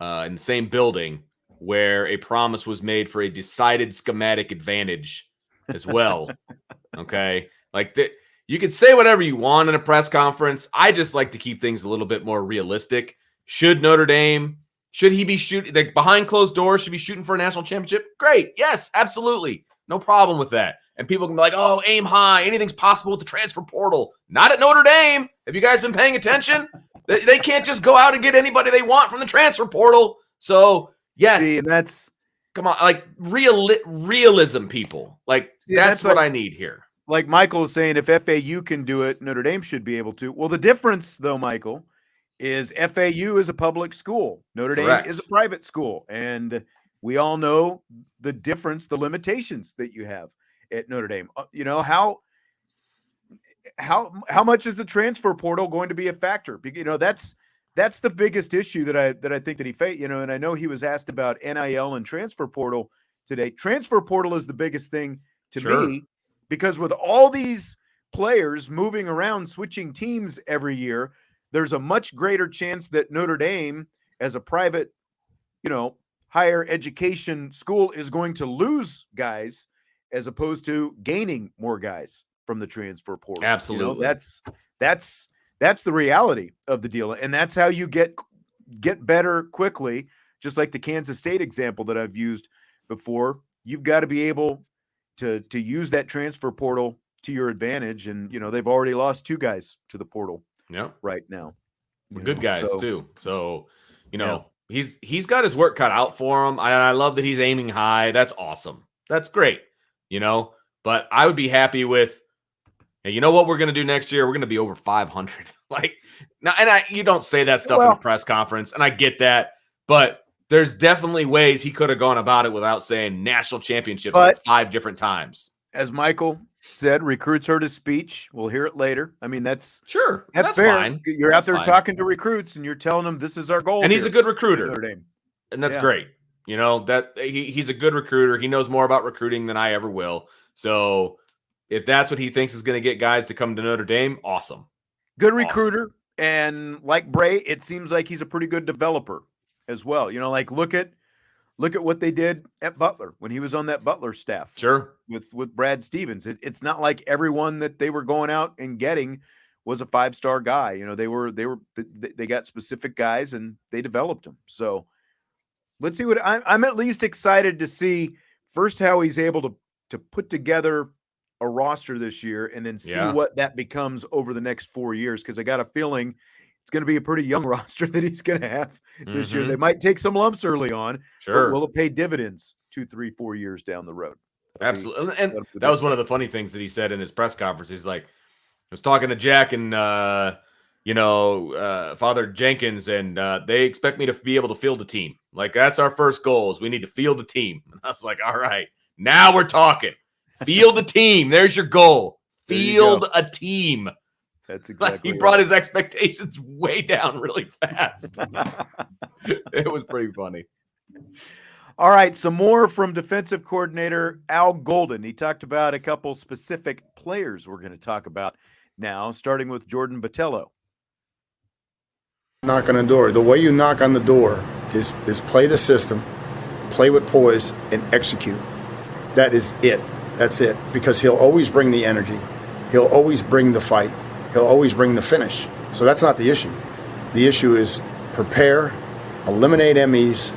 in the same building where a promise was made for a decided schematic advantage as well. Okay. Like that. You could say whatever you want in a press conference. I just like to keep things a little bit more realistic. Should Notre Dame, should he be shooting, like behind closed doors, should be shooting for a national championship? Great. Yes, absolutely. No problem with that. And people can be like, oh, aim high. Anything's possible with the transfer portal. Not at Notre Dame. Have you guys been paying attention? They can't just go out and get anybody they want from the transfer portal. So, yes. See, that's come on, like realism, people. Like that's what I need here. Like Michael is saying, if FAU can do it, Notre Dame should be able to. Well, the difference, though, Michael, is FAU is a public school. Notre Dame is a private school. And we all know the difference, the limitations that you have at Notre Dame. How much is the transfer portal going to be a factor? That's the biggest issue that I think that he faced. And I know he was asked about NIL and transfer portal today. Transfer portal is the biggest thing to me. Because with all these players moving around, switching teams every year, there's a much greater chance that Notre Dame as a private, higher education school is going to lose guys as opposed to gaining more guys from the transfer portal. Absolutely. That's the reality of the deal. And that's how you get better quickly. Just like the Kansas State example that I've used before, you've got to be able to use that transfer portal to your advantage. And, they've already lost 2 guys to the portal right now. Good guys too. So, he's got his work cut out for him. I love that he's aiming high. That's awesome. That's great. But I would be happy with, hey, you know what we're going to do next year? We're going to be over 500. You don't say that stuff in a press conference, and I get that, but there's definitely ways he could have gone about it without saying national championships like 5 different times. As Michael said, recruits heard his speech. We'll hear it later. I mean, that's fair. Fine. You're out there talking to recruits, and you're telling them this is our goal. And he's a good recruiter, and that's great. That he's a good recruiter. He knows more about recruiting than I ever will. So if that's what he thinks is going to get guys to come to Notre Dame, awesome. Good recruiter. Awesome. And like Bray, it seems like he's a pretty good developer as well. Look at what they did at Butler when he was on that Butler staff. Sure. With Brad Stevens. It's not like everyone that they were going out and getting was a 5-star guy. They got specific guys and they developed them. So let's see what I'm at least excited to see first how he's able to put together a roster this year and then see what that becomes over the next 4 years. Cause I got a feeling it's going to be a pretty young roster that he's going to have this year. They might take some lumps early on. Sure. But will it pay dividends 2, 3, 4 years down the road? Absolutely. And that was one of the funny things that he said in his press conference. He's like, I was talking to Jack and, Father Jenkins, and they expect me to be able to field a team. Like, that's our first goal is we need to field a team. And I was like, all right, now we're talking. Field a team. There's your goal. Field a team. That's exactly he brought his expectations way down really fast. It was pretty funny. All right, some more from defensive coordinator Al Golden. He talked about a couple specific players we're going to talk about now, starting with Jordan Botelho. Knock on the door. The way you knock on the door is play the system, play with poise, and execute. That is it. That's it. Because he'll always bring the energy. He'll always bring the fight. He'll always bring the finish. So that's not the issue. The issue is prepare, eliminate MEs,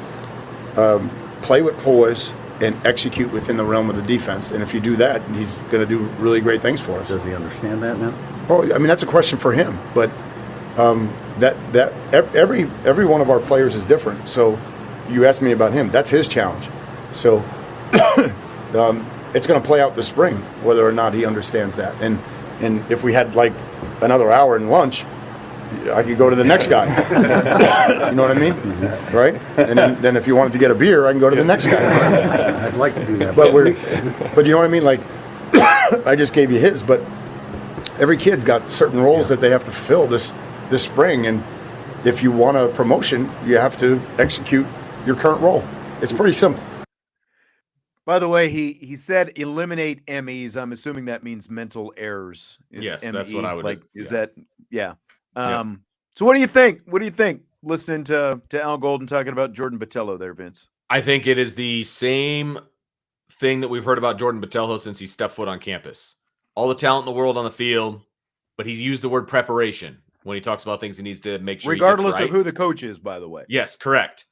play with poise, and execute within the realm of the defense. And if you do that, he's going to do really great things for us. Does he understand that now? Well, I mean, that's a question for him. But every one of our players is different. So you asked me about him. That's his challenge. So it's going to play out this spring, whether or not he understands that. And if we had like another hour in lunch, I could go to the next guy. You know what I mean? Right? And then if you wanted to get a beer, I can go to the next guy. I'd like to do that. But you know what I mean? Like, I just gave you his, but every kid's got certain roles that they have to fulfill this spring. And if you want a promotion, you have to execute your current role. It's pretty simple. By the way, he said eliminate MEs. I'm assuming that means mental errors. Yes, ME, that's what I would like. Is that So what do you think? What do you think? Listening to Al Golden talking about Jordan Botelho there, Vince. I think it is the same thing that we've heard about Jordan Botelho since he stepped foot on campus. All the talent in the world on the field, but he's used the word preparation when he talks about things he needs to make sure regardless he gets right. of who the coach is, by the way. Yes, correct.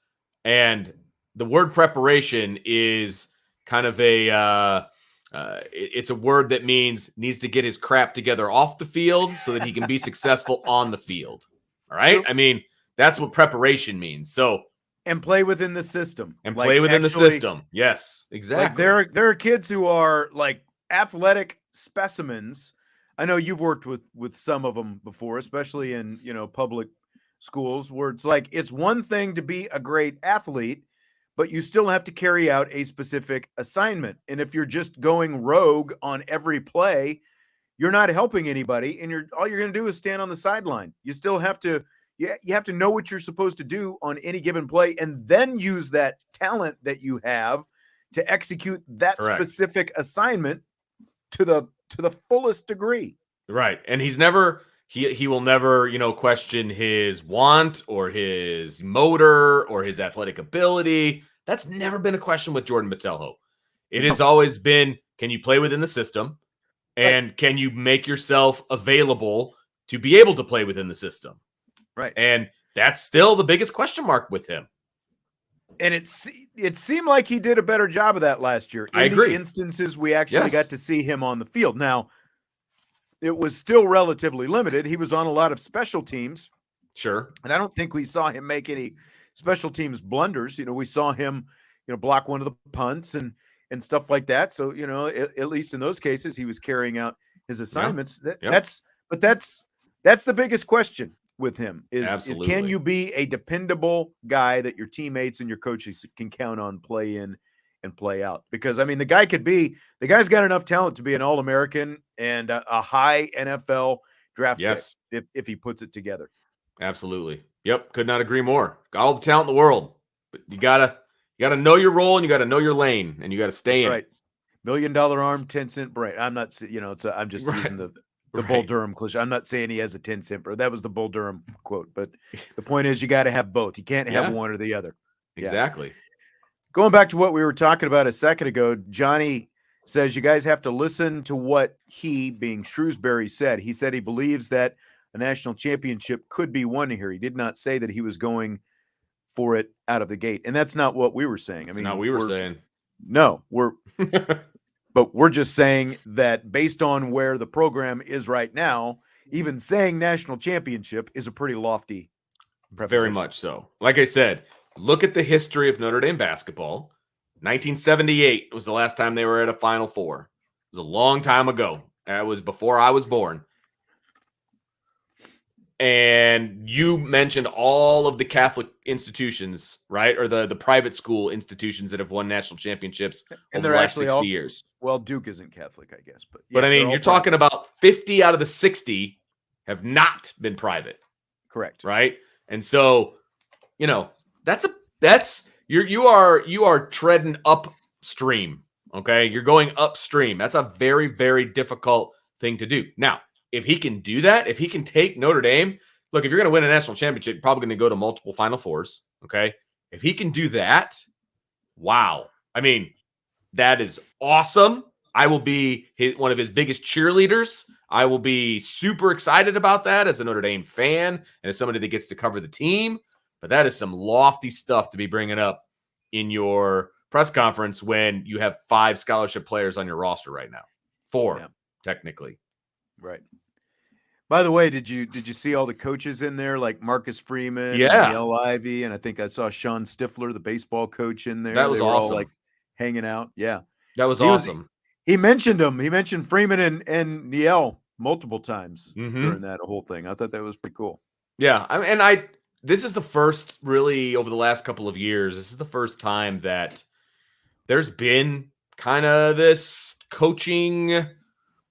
And the word preparation is kind of it's a word that needs to get his crap together off the field so that he can be successful on the field. All right. I mean, that's what preparation means. So, and play within the system. And play within the system. Yes, exactly. Like there are kids who are like athletic specimens. I know you've worked with some of them before, especially in, public schools, where it's like, it's one thing to be a great athlete, but you still have to carry out a specific assignment. And if you're just going rogue on every play, you're not helping anybody, and all you're going to do is stand on the sideline. You still have to, you have to know what you're supposed to do on any given play, and then use that talent that you have to execute that specific assignment to the fullest degree. Right. And he's never He will never, question his want or his motor or his athletic ability. That's never been a question with Jordan Botelho. It has always been, can you play within the system? And can you make yourself available to be able to play within the system? Right. And that's still the biggest question mark with him. And it seemed like he did a better job of that last year. I agree. The instances we actually got to see him on the field. Now, it was still relatively limited. He was on a lot of special teams. Sure. And I don't think we saw him make any special teams blunders. We saw him, block one of the punts and stuff like that. So, at least in those cases, he was carrying out his assignments. Yeah. That's the biggest question with him is can you be a dependable guy that your teammates and your coaches can count on play in and play out? Because the guy's got enough talent to be an All-American and a high NFL draft pick if he puts it together. Absolutely. Yep. Could not agree more. Got all the talent in the world, but you gotta know your role and you gotta know your lane and you gotta stay in. Right. $1 million arm, 10-cent brain. I'm not, I'm just using the Bull Durham cliche. I'm not saying he has a 10-cent brain. That was the Bull Durham quote, but the point is you got to have both. You can't have one or the other. Exactly. Yeah. Going back to what we were talking about a second ago, Johnny says you guys have to listen to what he, being Shrewsberry, said. He said he believes that a national championship could be won here. He did not say that he was going for it out of the gate. And that's not what we were saying. That's not what we were saying. No, but we're just saying that based on where the program is right now, even saying national championship is a pretty lofty proposition. Very much so. Like I said, look at the history of Notre Dame basketball. 1978 was the last time they were at a Final Four. It was a long time ago. That was before I was born. And you mentioned all of the Catholic institutions, right? Or the private school institutions that have won national championships over the last 60 years. Well, Duke isn't Catholic, I guess. But you're talking about 50 out of the 60 have not been private. Correct. Right? And so, you are treading upstream. Okay. You're going upstream. That's a very, very difficult thing to do. Now, if he can do that, if he can take Notre Dame, look, if you're going to win a national championship, you're probably going to go to multiple Final Fours. Okay. If he can do that, wow. That is awesome. I will be one of his biggest cheerleaders. I will be super excited about that as a Notre Dame fan and as somebody that gets to cover the team. But that is some lofty stuff to be bringing up in your press conference when you have 5 scholarship players on your roster right now. 4, technically. Right. By the way, did you see all the coaches in there, like Marcus Freeman, and Neil Ivey, and I think I saw Sean Stifler, the baseball coach, in there. That was awesome. All, like, hanging out. Yeah, that was awesome. He mentioned them. He mentioned Freeman and Neil multiple times during that whole thing. I thought that was pretty cool. Yeah, this is the first, really, over the last couple of years, this is the first time that there's been kind of this coaching,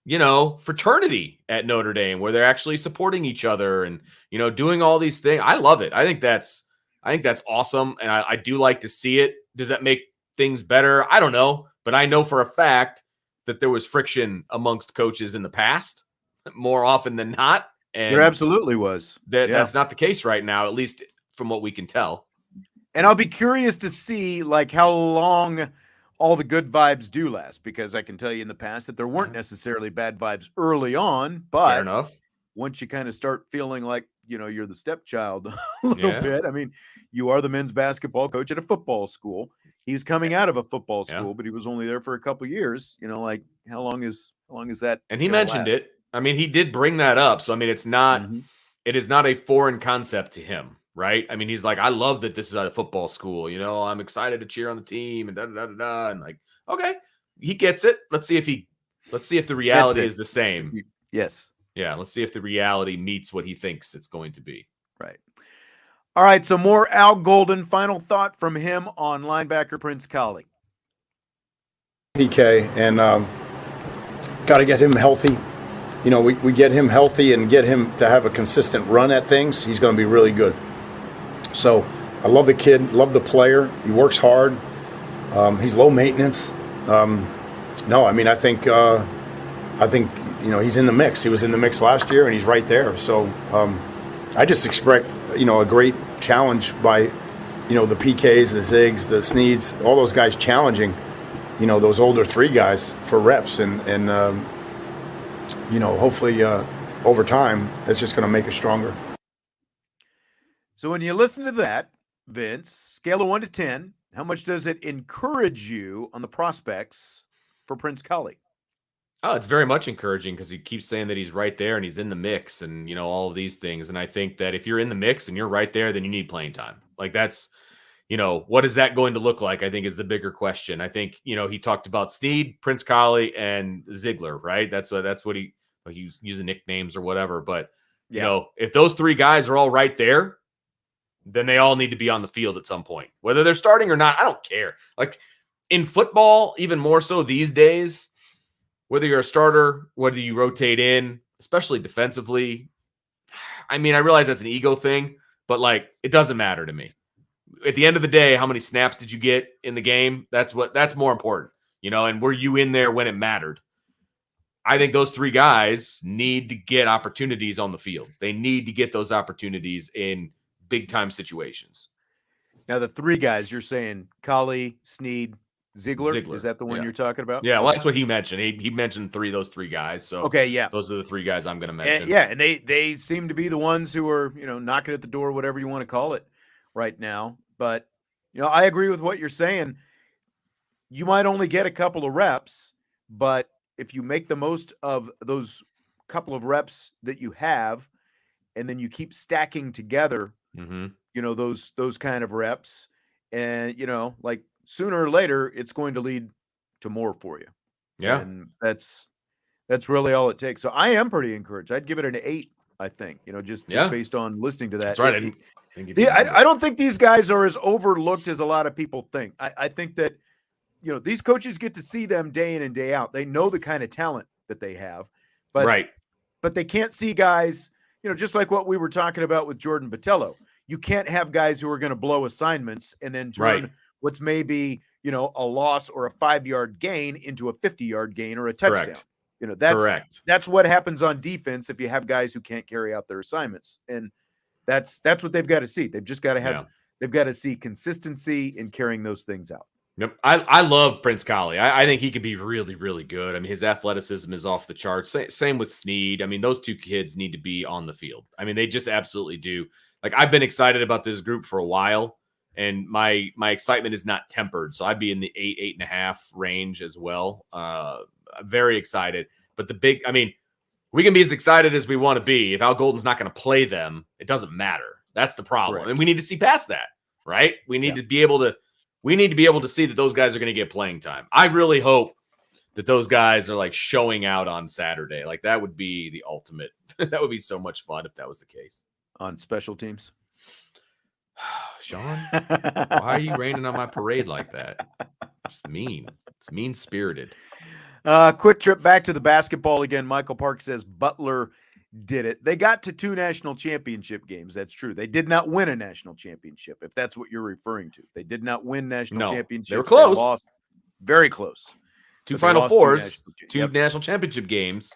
fraternity at Notre Dame where they're actually supporting each other and, doing all these things. I love it. I think that's awesome. And I do like to see it. Does that make things better? I don't know, but I know for a fact that there was friction amongst coaches in the past more often than not. And there absolutely was. That's not the case right now, at least from what we can tell. And I'll be curious to see how long all the good vibes do last, because I can tell you in the past that there weren't necessarily bad vibes early on, but fair enough. Once you kind of start feeling like, you're the stepchild a little bit. You are the men's basketball coach at a football school. He was coming out of a football school, but he was only there for a couple of years. How long is that? And he mentioned it. He did bring that up. So, it's not, it is not a foreign concept to him, right? He's like, I love that this is at a football school. I'm excited to cheer on the team and da-da-da-da-da. And like, okay, he gets it. Let's see if the reality is the same. Yes. Yeah. Let's see if the reality meets what he thinks it's going to be. Right. All right. So more Al Golden. Final thought from him on linebacker Prince Kollie. PK, and got to get him healthy. We get him healthy and get him to have a consistent run at things. He's going to be really good. So I love the kid, love the player. He works hard. He's low maintenance. I think he's in the mix. He was in the mix last year, and he's right there. So I just expect, a great challenge by, the PKs, the Zigs, the Sneeds, all those guys challenging, those older 3 guys for reps. And hopefully over time, that's just going to make us stronger. So when you listen to that, Vince, scale of 1 to 10, how much does it encourage you on the prospects for Prince Kollie? Oh, it's very much encouraging because he keeps saying that he's right there and he's in the mix and, all of these things. And I think that if you're in the mix and you're right there, then you need playing time. Like that's, what is that going to look like? I think is the bigger question. I think, he talked about Sneed, Prince Kollie, and Ziegler, right? That's what he was using nicknames or whatever. But, if those 3 guys are all right there, then they all need to be on the field at some point. Whether they're starting or not, I don't care. Like in football, even more so these days, whether you're a starter, whether you rotate in, especially defensively, I mean, I realize that's an ego thing, but like, it doesn't matter to me. At the end of the day, how many snaps did you get in the game? That's more important, and were you in there when it mattered? I think those 3 guys need to get opportunities on the field. They need to get those opportunities in big time situations. Now, the 3 guys you're saying, Kollie, Sneed, Ziegler. Is that the one you're talking about? Yeah, well, that's what he mentioned. He mentioned those 3 guys. So okay, yeah, those are the 3 guys I'm going to mention. And they seem to be the ones who are knocking at the door, whatever you want to call it, right now. But I agree with what you're saying. You might only get a couple of reps, but if you make the most of those couple of reps that you have, and then you keep stacking together, those kind of reps, and like sooner or later, it's going to lead to more for you. Yeah. And that's really all it takes. So I am pretty encouraged. I'd give it an 8, I think, just based on listening to that. That's right. I don't think these guys are as overlooked as a lot of people think. I think that, these coaches get to see them day in and day out. They know the kind of talent that they have, but they can't see guys, just like what we were talking about with Jordan Botelho. You can't have guys who are going to blow assignments and then turn what's maybe, a loss or a 5-yard gain into a 50-yard gain or a touchdown. Correct. That's what happens on defense if you have guys who can't carry out their assignments. And that's what they've got to see. They've just got to have they've got to see consistency in carrying those things out. Yep. I love Prince Kollie. I think he could be really, really good. I mean, his athleticism is off the charts. Same with Sneed. I mean, those 2 kids need to be on the field. I mean, they just absolutely do. Like, I've been excited about this group for a while, and my excitement is not tempered. So I'd be in the 8.5 range as well. I'm very excited. But we can be as excited as we want to be. If Al Golden's not going to play them, it doesn't matter. That's the problem. Correct. And we need to see past that, right? We need to be able to see that those guys are going to get playing time. I really hope that those guys are like showing out on Saturday. Like that would be the ultimate. That would be so much fun if that was the case. On special teams. Sean, why are you raining on my parade like that? It's mean. It's mean-spirited. Quick trip back to the basketball again. Michael Park says Butler did it. They got to 2 national championship games. That's true. They did not win a national championship, if that's what you're referring to. They did not win national championships. They were close. They lost, very close. 2 Final Fours, 2 national championship games.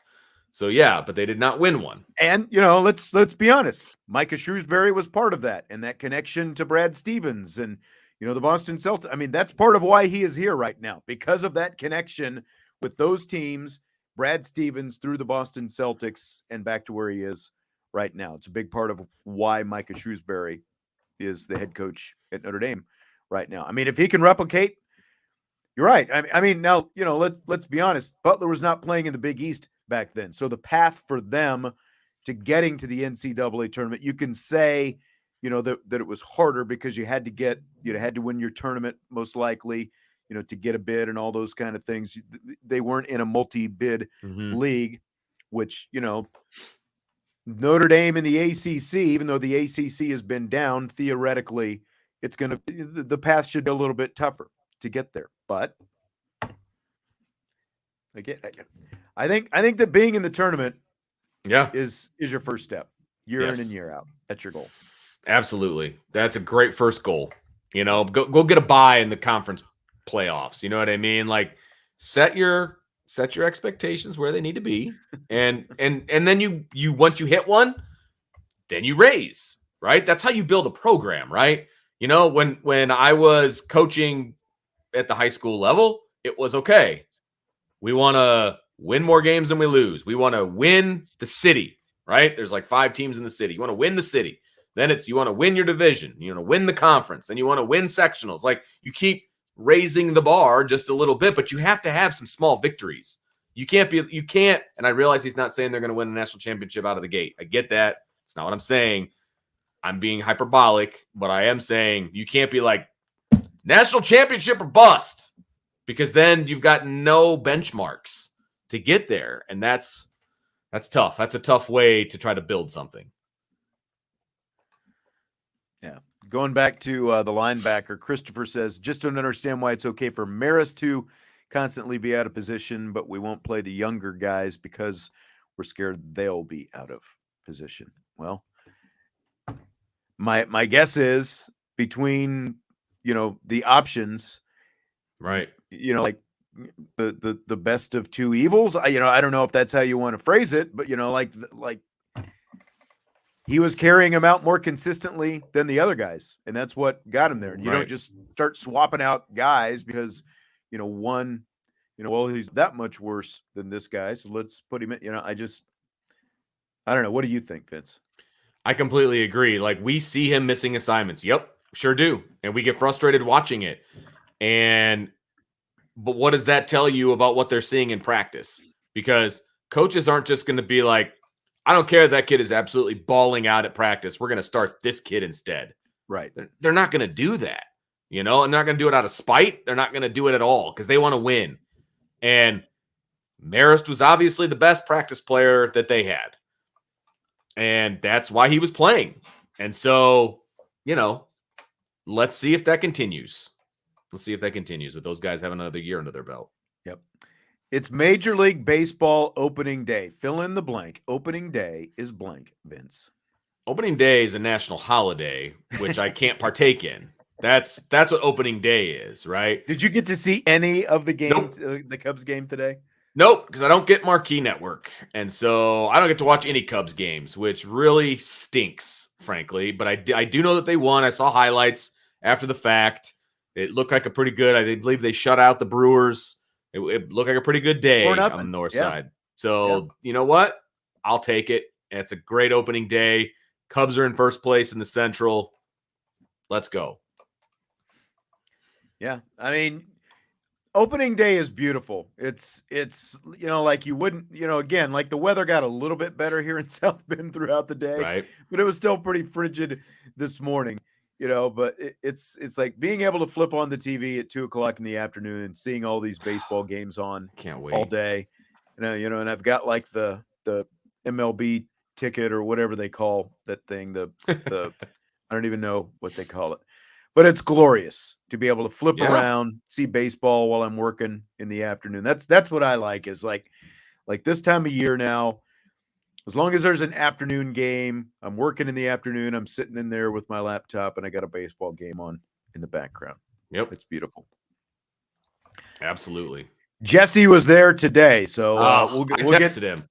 So, yeah, but they did not win one. And, let's be honest. Micah Shrewsberry was part of that, and that connection to Brad Stevens and, the Boston Celtics. I mean, that's part of why he is here right now, because of that connection with those teams, Brad Stevens through the Boston Celtics and back to where he is right now. It's a big part of why Micah Shrewsberry is the head coach at Notre Dame right now. I mean, if he can replicate, you're right. I mean, now, let's be honest. Butler was not playing in the Big East back then. So the path for them to getting to the NCAA tournament, you can say, that it was harder because you had to win your tournament most likely, to get a bid and all those kind of things. They weren't in a multi-bid league, which, Notre Dame in the ACC, even though the ACC has been down, theoretically, the path should be a little bit tougher to get there. But again, I think that being in the tournament is your first step year in and year out. That's your goal. Absolutely. That's a great first goal. Go get a bye in the conference playoffs. You know what I mean? Like set your set your expectations where they need to be. And then you once you hit one, then you raise, right? That's how you build a program, right? You know, when I was coaching at the high school level, it was okay. We want to win more games than we lose. We want to win the city, right? There's like 5 teams in the city. You want to win the city. Then it's you want to win your division. You want to win the conference. Then you want to win sectionals. Like you keep raising the bar just a little bit, but you have to have some small victories. You can't, and I realize he's not saying they're going to win a national championship out of the gate. I get that. It's not what I'm saying. I'm being hyperbolic, but I am saying you can't be like national championship or bust, because then you've got no benchmarks to get there. And that's tough. That's a tough way to try to build something. Yeah. Going back to the linebacker, Christopher says, just don't understand why it's okay for Maris to constantly be out of position, but we won't play the younger guys because we're scared they'll be out of position. Well, my guess is between, the options, right? Like the best of two evils. I don't know if that's how you want to phrase it, but like he was carrying him out more consistently than the other guys, and that's what got him there. You don't just start swapping out guys because one, well, he's that much worse than this guy, so let's put him in. I don't know. What do you think, Vince? I completely agree. Like, we see him missing assignments. Yep, sure do. And we get frustrated watching it. But what does that tell you about what they're seeing in practice? Because coaches aren't just going to be like, I don't care, that kid is absolutely balling out at practice, we're going to start this kid instead. Right. They're not going to do that, and they're not going to do it out of spite. They're not going to do it at all because they want to win. And Marist was obviously the best practice player that they had. And that's why he was playing. And so, let's see if that continues. Let's see if that continues with those guys having another year under their belt. Yep. It's Major League Baseball opening day. Fill in the blank. Opening day is blank, Vince. Opening day is a national holiday, which I can't partake in. That's what opening day is, right? Did you get to see any of the game, Nope. The Cubs game today? Nope, because I don't get Marquee Network. And so I don't get to watch any Cubs games, which really stinks, frankly. But I do know that they won. I saw highlights after the fact. It looked like a pretty good, I believe they shut out the Brewers. It looked like a pretty good day on the north side. So, you know what? I'll take it. It's a great opening day. Cubs are in first place in the Central. Let's go. Yeah. I mean, opening day is beautiful. It's like you wouldn't, again, like the weather got a little bit better here in South Bend throughout the day, right? But it was still pretty frigid this morning, but it's like being able to flip on the TV at 2:00 in the afternoon and seeing all these baseball games on Can't wait all day, and I've got like the MLB ticket or whatever they call that thing, the I don't even know what they call it. But it's glorious to be able to flip around, see baseball while I'm working in the afternoon. That's what I like, is like this time of year now, as long as there's an afternoon game, I'm working in the afternoon, I'm sitting in there with my laptop and I got a baseball game on in the background. Yep. It's beautiful. Absolutely. Jesse was there today, so I we'll texted him.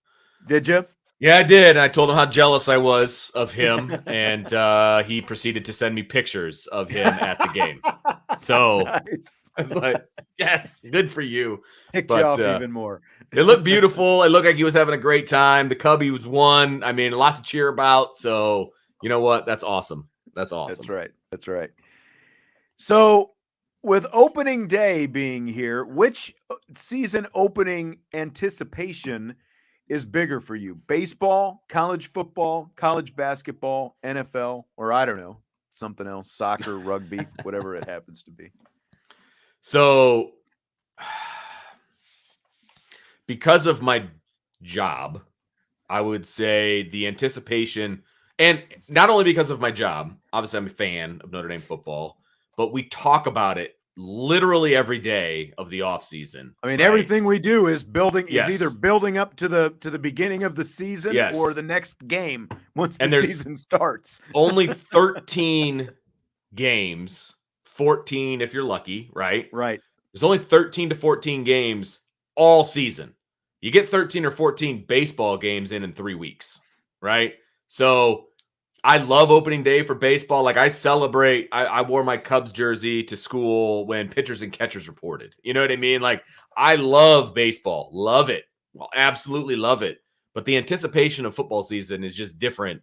Did you? Yeah, I did. I told him how jealous I was of him, and he proceeded to send me pictures of him at the game. So Nice. I was like, yes, good for you. Ticked you off even more. It looked beautiful. It looked like he was having a great time. The Cubbies won. I mean, a lot to cheer about. So you know what? That's awesome. That's awesome. That's right. So with opening day being here, which season opening anticipation is bigger for you? Baseball, college football, college basketball, NFL, or I don't know, something else, soccer, rugby, whatever it happens to be. So because of my job, I would say the anticipation, and not only because of my job, obviously I'm a fan of Notre Dame football, but we talk about it literally every day of the offseason. I mean, everything we do is building, Yes. is either building up to the beginning of the season Yes. or the next game once the And there's season starts. Only 13 games, 14 if you're lucky, right? Right. There's only 13 to 14 games all season. You get 13 or 14 baseball games in 3 weeks, right? So I love opening day for baseball. Like I celebrate. I wore my Cubs jersey to school when pitchers and catchers reported. You know what I mean? Like I love baseball. Love it. Well, absolutely love it. But the anticipation of football season is just different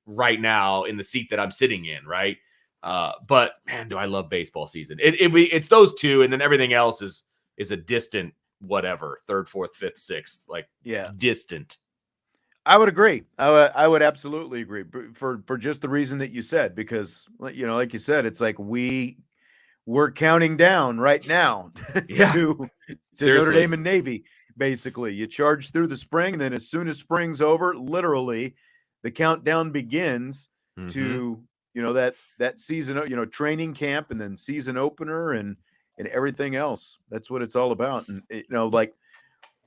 right now in the seat that I'm sitting in, right? But man, do I love baseball season. It's those two, and then everything else is a distant whatever, third, fourth, fifth, sixth, like distant. I would agree. I would absolutely agree for just the reason that you said, because like you said, it's like we're counting down right now to Notre Dame and Navy. Basically, you charge through the spring, and then as soon as spring's over, literally, the countdown begins to that season, training camp, and then season opener, and everything else. That's what it's all about. And like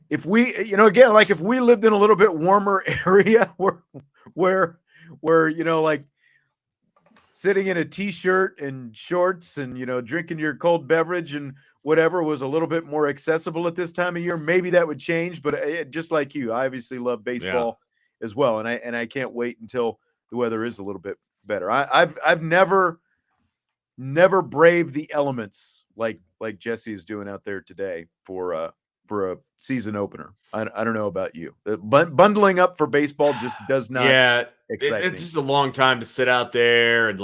if we, again, like if we lived in a little bit warmer area where like sitting in a t-shirt and shorts and drinking your cold beverage and whatever was a little bit more accessible at this time of year, maybe that would change. But just like you, I obviously love baseball as well, and I can't wait until the weather is a little bit better. I've never braved the elements like Jesse is doing out there today for a season opener. I don't know about you, but bundling up for baseball just does not excite me. It's just a long time to sit out there and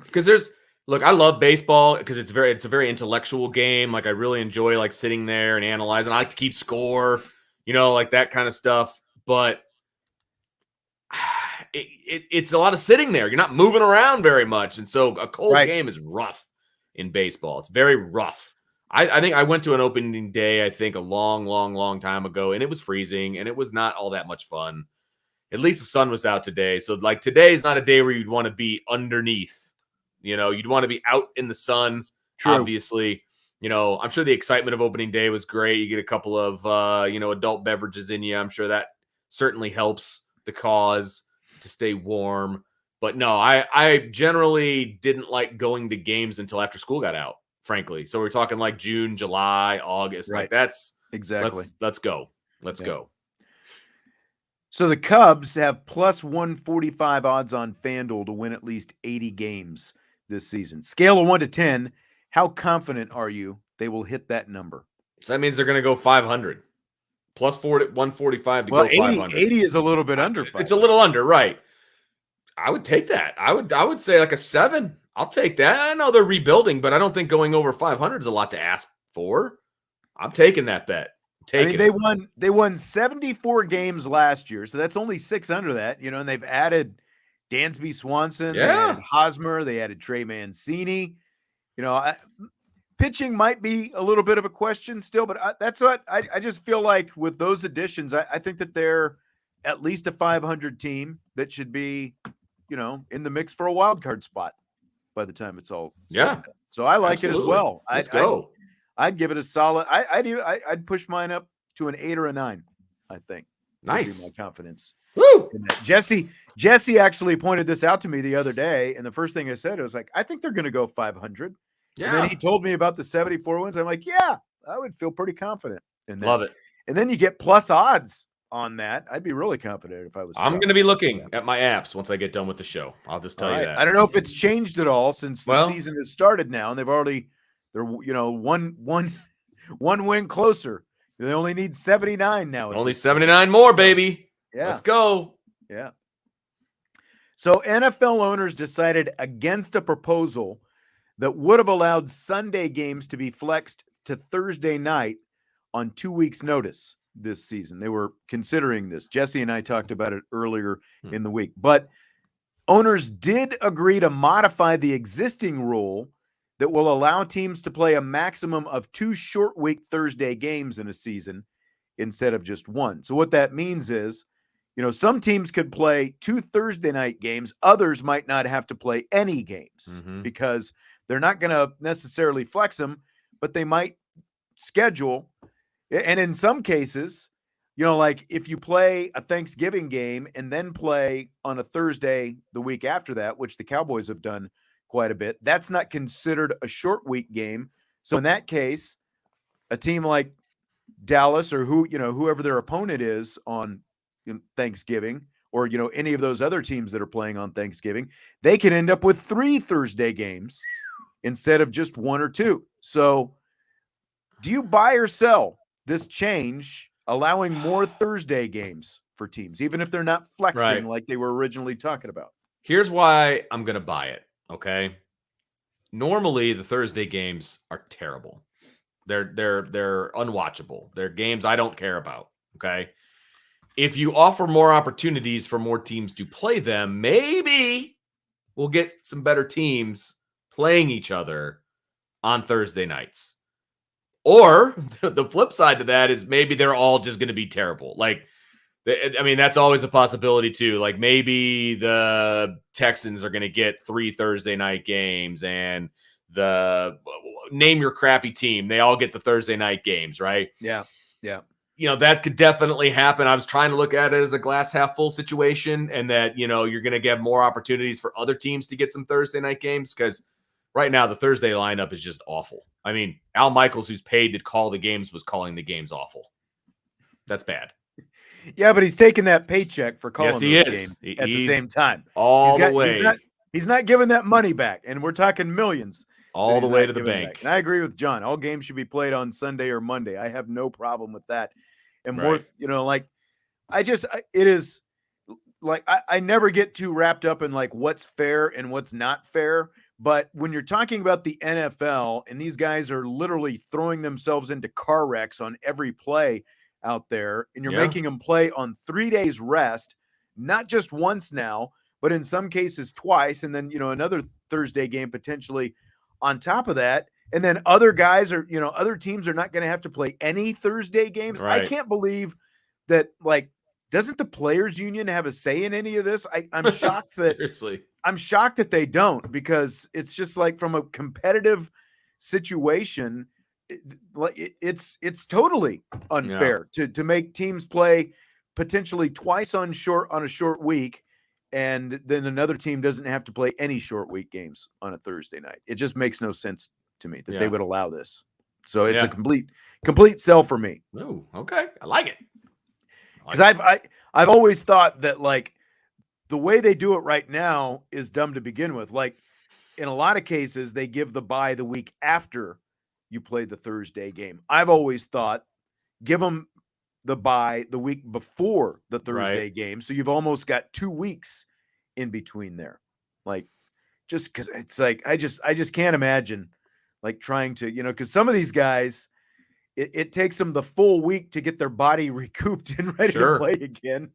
because I love baseball because it's a very intellectual game. Like I really enjoy like sitting there and analyzing. I like to keep score, like that kind of stuff. But it's a lot of sitting there. You're not moving around very much. And so a cold game is rough in baseball. It's very rough. I think I went to an opening day, a long time ago, and it was freezing and it was not all that much fun. At least the sun was out today. So like today is not a day where you'd want to be underneath. You'd want to be out in the sun. True. Obviously. I'm sure the excitement of opening day was great. You get a couple of adult beverages in you. I'm sure that certainly helps the cause to stay warm. But no, I generally didn't like going to games until after school got out, frankly. So we're talking like June, July, August. Right. Like that's exactly. Let's go. Let's go. So the Cubs have plus 145 odds on FanDuel to win at least 80 games this season. Scale of 1 to 10, how confident are you they will hit that number? So that means they're going to go 500. Plus 145 to go 500. 80 is a little bit under 500. It's a little under, right? I would take that. I would say like a 7. I'll take that. I know they're rebuilding, but I don't think going over 500 is a lot to ask for. I'm taking that bet. They won 74 games last year, so that's only 6 under that, and they've added Dansby Swanson, they added Hosmer, they added Trey Mancini. Pitching might be a little bit of a question still, but that's what I just feel like with those additions. I think that they're at least a 500 team that should be, in the mix for a wild card spot by the time it's all said. So I like it as well. Let's go. I'd give it a solid. I'd push mine up to an 8 or a 9. I think. Nice. My confidence. Woo! Jesse actually pointed this out to me the other day, and the first thing I said was like, I think they're going to go 500. Yeah. And then he told me about the 74 wins. I'm like, yeah, I would feel pretty confident in that. Love it. And then you get plus odds on that. I'd be really confident if I was. I'm going to be looking at my apps once I get done with the show. I'll just tell you that. I don't know if it's changed at all since the season has started now, and they're one win closer. They only need 79 now. Only 79 more, baby. Yeah. Let's go. Yeah. So NFL owners decided against a proposal that would have allowed Sunday games to be flexed to Thursday night on 2 weeks' notice this season. They were considering this. Jesse and I talked about it earlier in the week. But owners did agree to modify the existing rule that will allow teams to play a maximum of 2 short week Thursday games in a season instead of just one. So what that means is, some teams could play 2 Thursday night games. Others might not have to play any games because they're not going to necessarily flex them, but they might schedule. And in some cases, like if you play a Thanksgiving game and then play on a Thursday the week after that, which the Cowboys have done quite a bit, that's not considered a short week game. So in that case, a team like Dallas or whoever their opponent is on Thanksgiving, or any of those other teams that are playing on Thanksgiving, they can end up with 3 Thursday games instead of just 1 or 2. So do you buy or sell this change, allowing more Thursday games for teams, even if they're not flexing like they were originally talking about? Here's why I'm going to buy it, okay? Normally, the Thursday games are terrible. They're unwatchable. They're games I don't care about, okay? If you offer more opportunities for more teams to play them, maybe we'll get some better teams playing each other on Thursday nights. Or the flip side to that is maybe they're all just going to be terrible. That's always a possibility too. Like maybe the Texans are going to get 3 Thursday night games, and name your crappy team, they all get the Thursday night games, right? Yeah. That could definitely happen. I was trying to look at it as a glass half full situation, and that, you're going to get more opportunities for other teams to get some Thursday night games, because right now the Thursday lineup is just awful. I mean, Al Michaels, who's paid to call the games, was calling the games awful. That's bad. Yeah, but he's taking that paycheck for calling those games at the same time. The way. He's not giving that money back, and we're talking millions. All the way to the bank. And I agree with John. All games should be played on Sunday or Monday. I have no problem with that. And more, I never get too wrapped up in what's fair and what's not fair. But when you're talking about the NFL, and these guys are literally throwing themselves into car wrecks on every play out there, and you're making them play on 3 days rest, not just once now, but in some cases twice, and then another Thursday game potentially on top of that, and then other guys are other teams are not going to have to play any Thursday games. Right. I can't believe that. Doesn't the players union have a say in any of this? I'm shocked that seriously. I'm shocked that they don't, because it's just from a competitive situation, it's totally unfair to make teams play potentially twice on a short week, and then another team doesn't have to play any short week games on a Thursday night. It just makes no sense to me that they would allow this. So it's a complete sell for me. Oh, okay. I like it. Because I've always thought that the way they do it right now is dumb to begin with. In a lot of cases, they give the bye the week after you play the Thursday game. I've always thought give them the bye the week before the Thursday game, so you've almost got 2 weeks in between there. Just because it's I just can't imagine trying to because some of these guys, it takes them the full week to get their body recouped and ready to play again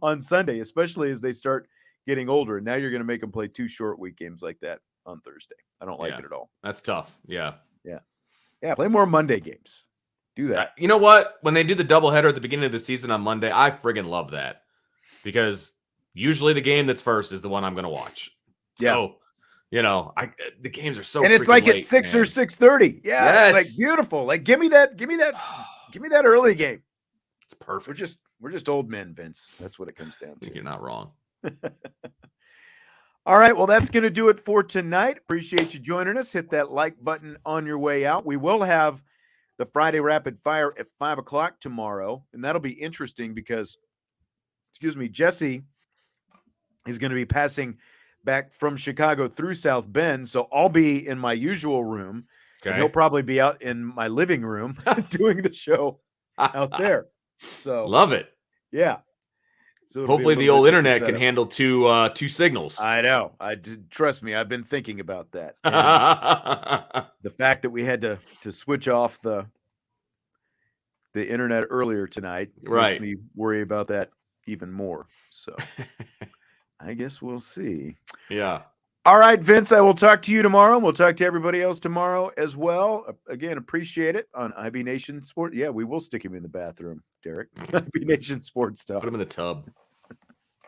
on Sunday, especially as they start getting older. And now you're going to make them play 2 short week games like that on Thursday. I don't like it at all. That's tough. Yeah. Play more Monday games. Do that. You know what? When they do the doubleheader at the beginning of the season on Monday, I friggin' love that, because usually the game that's first is the one I'm going to watch. So, the games are so, and it's late, at 6 man. or 6:30. Yeah, yes. It's beautiful. Give me that early game. It's perfect. We're just old men, Vince. That's what it comes down I to. think you're not wrong. All right, well, that's going to do it for tonight. Appreciate you joining us. Hit that like button on your way out. We will have the Friday Rapid Fire at 5 o'clock tomorrow, and that'll be interesting because, Jesse is going to be passing back from Chicago through South Bend, so I'll be in my usual room, and he'll probably be out in my living room doing the show out there. So love it. Yeah. So hopefully the old internet can handle two signals. I know. Trust me. I've been thinking about that. The fact that we had to switch off the internet earlier tonight makes me worry about that even more. So I guess we'll see. Yeah. All right, Vince, I will talk to you tomorrow. We'll talk to everybody else tomorrow as well. Again, appreciate it on IB Nation Sport. Yeah, we will stick him in the bathroom, Derek. IB Nation Sports stuff. Put him in the tub.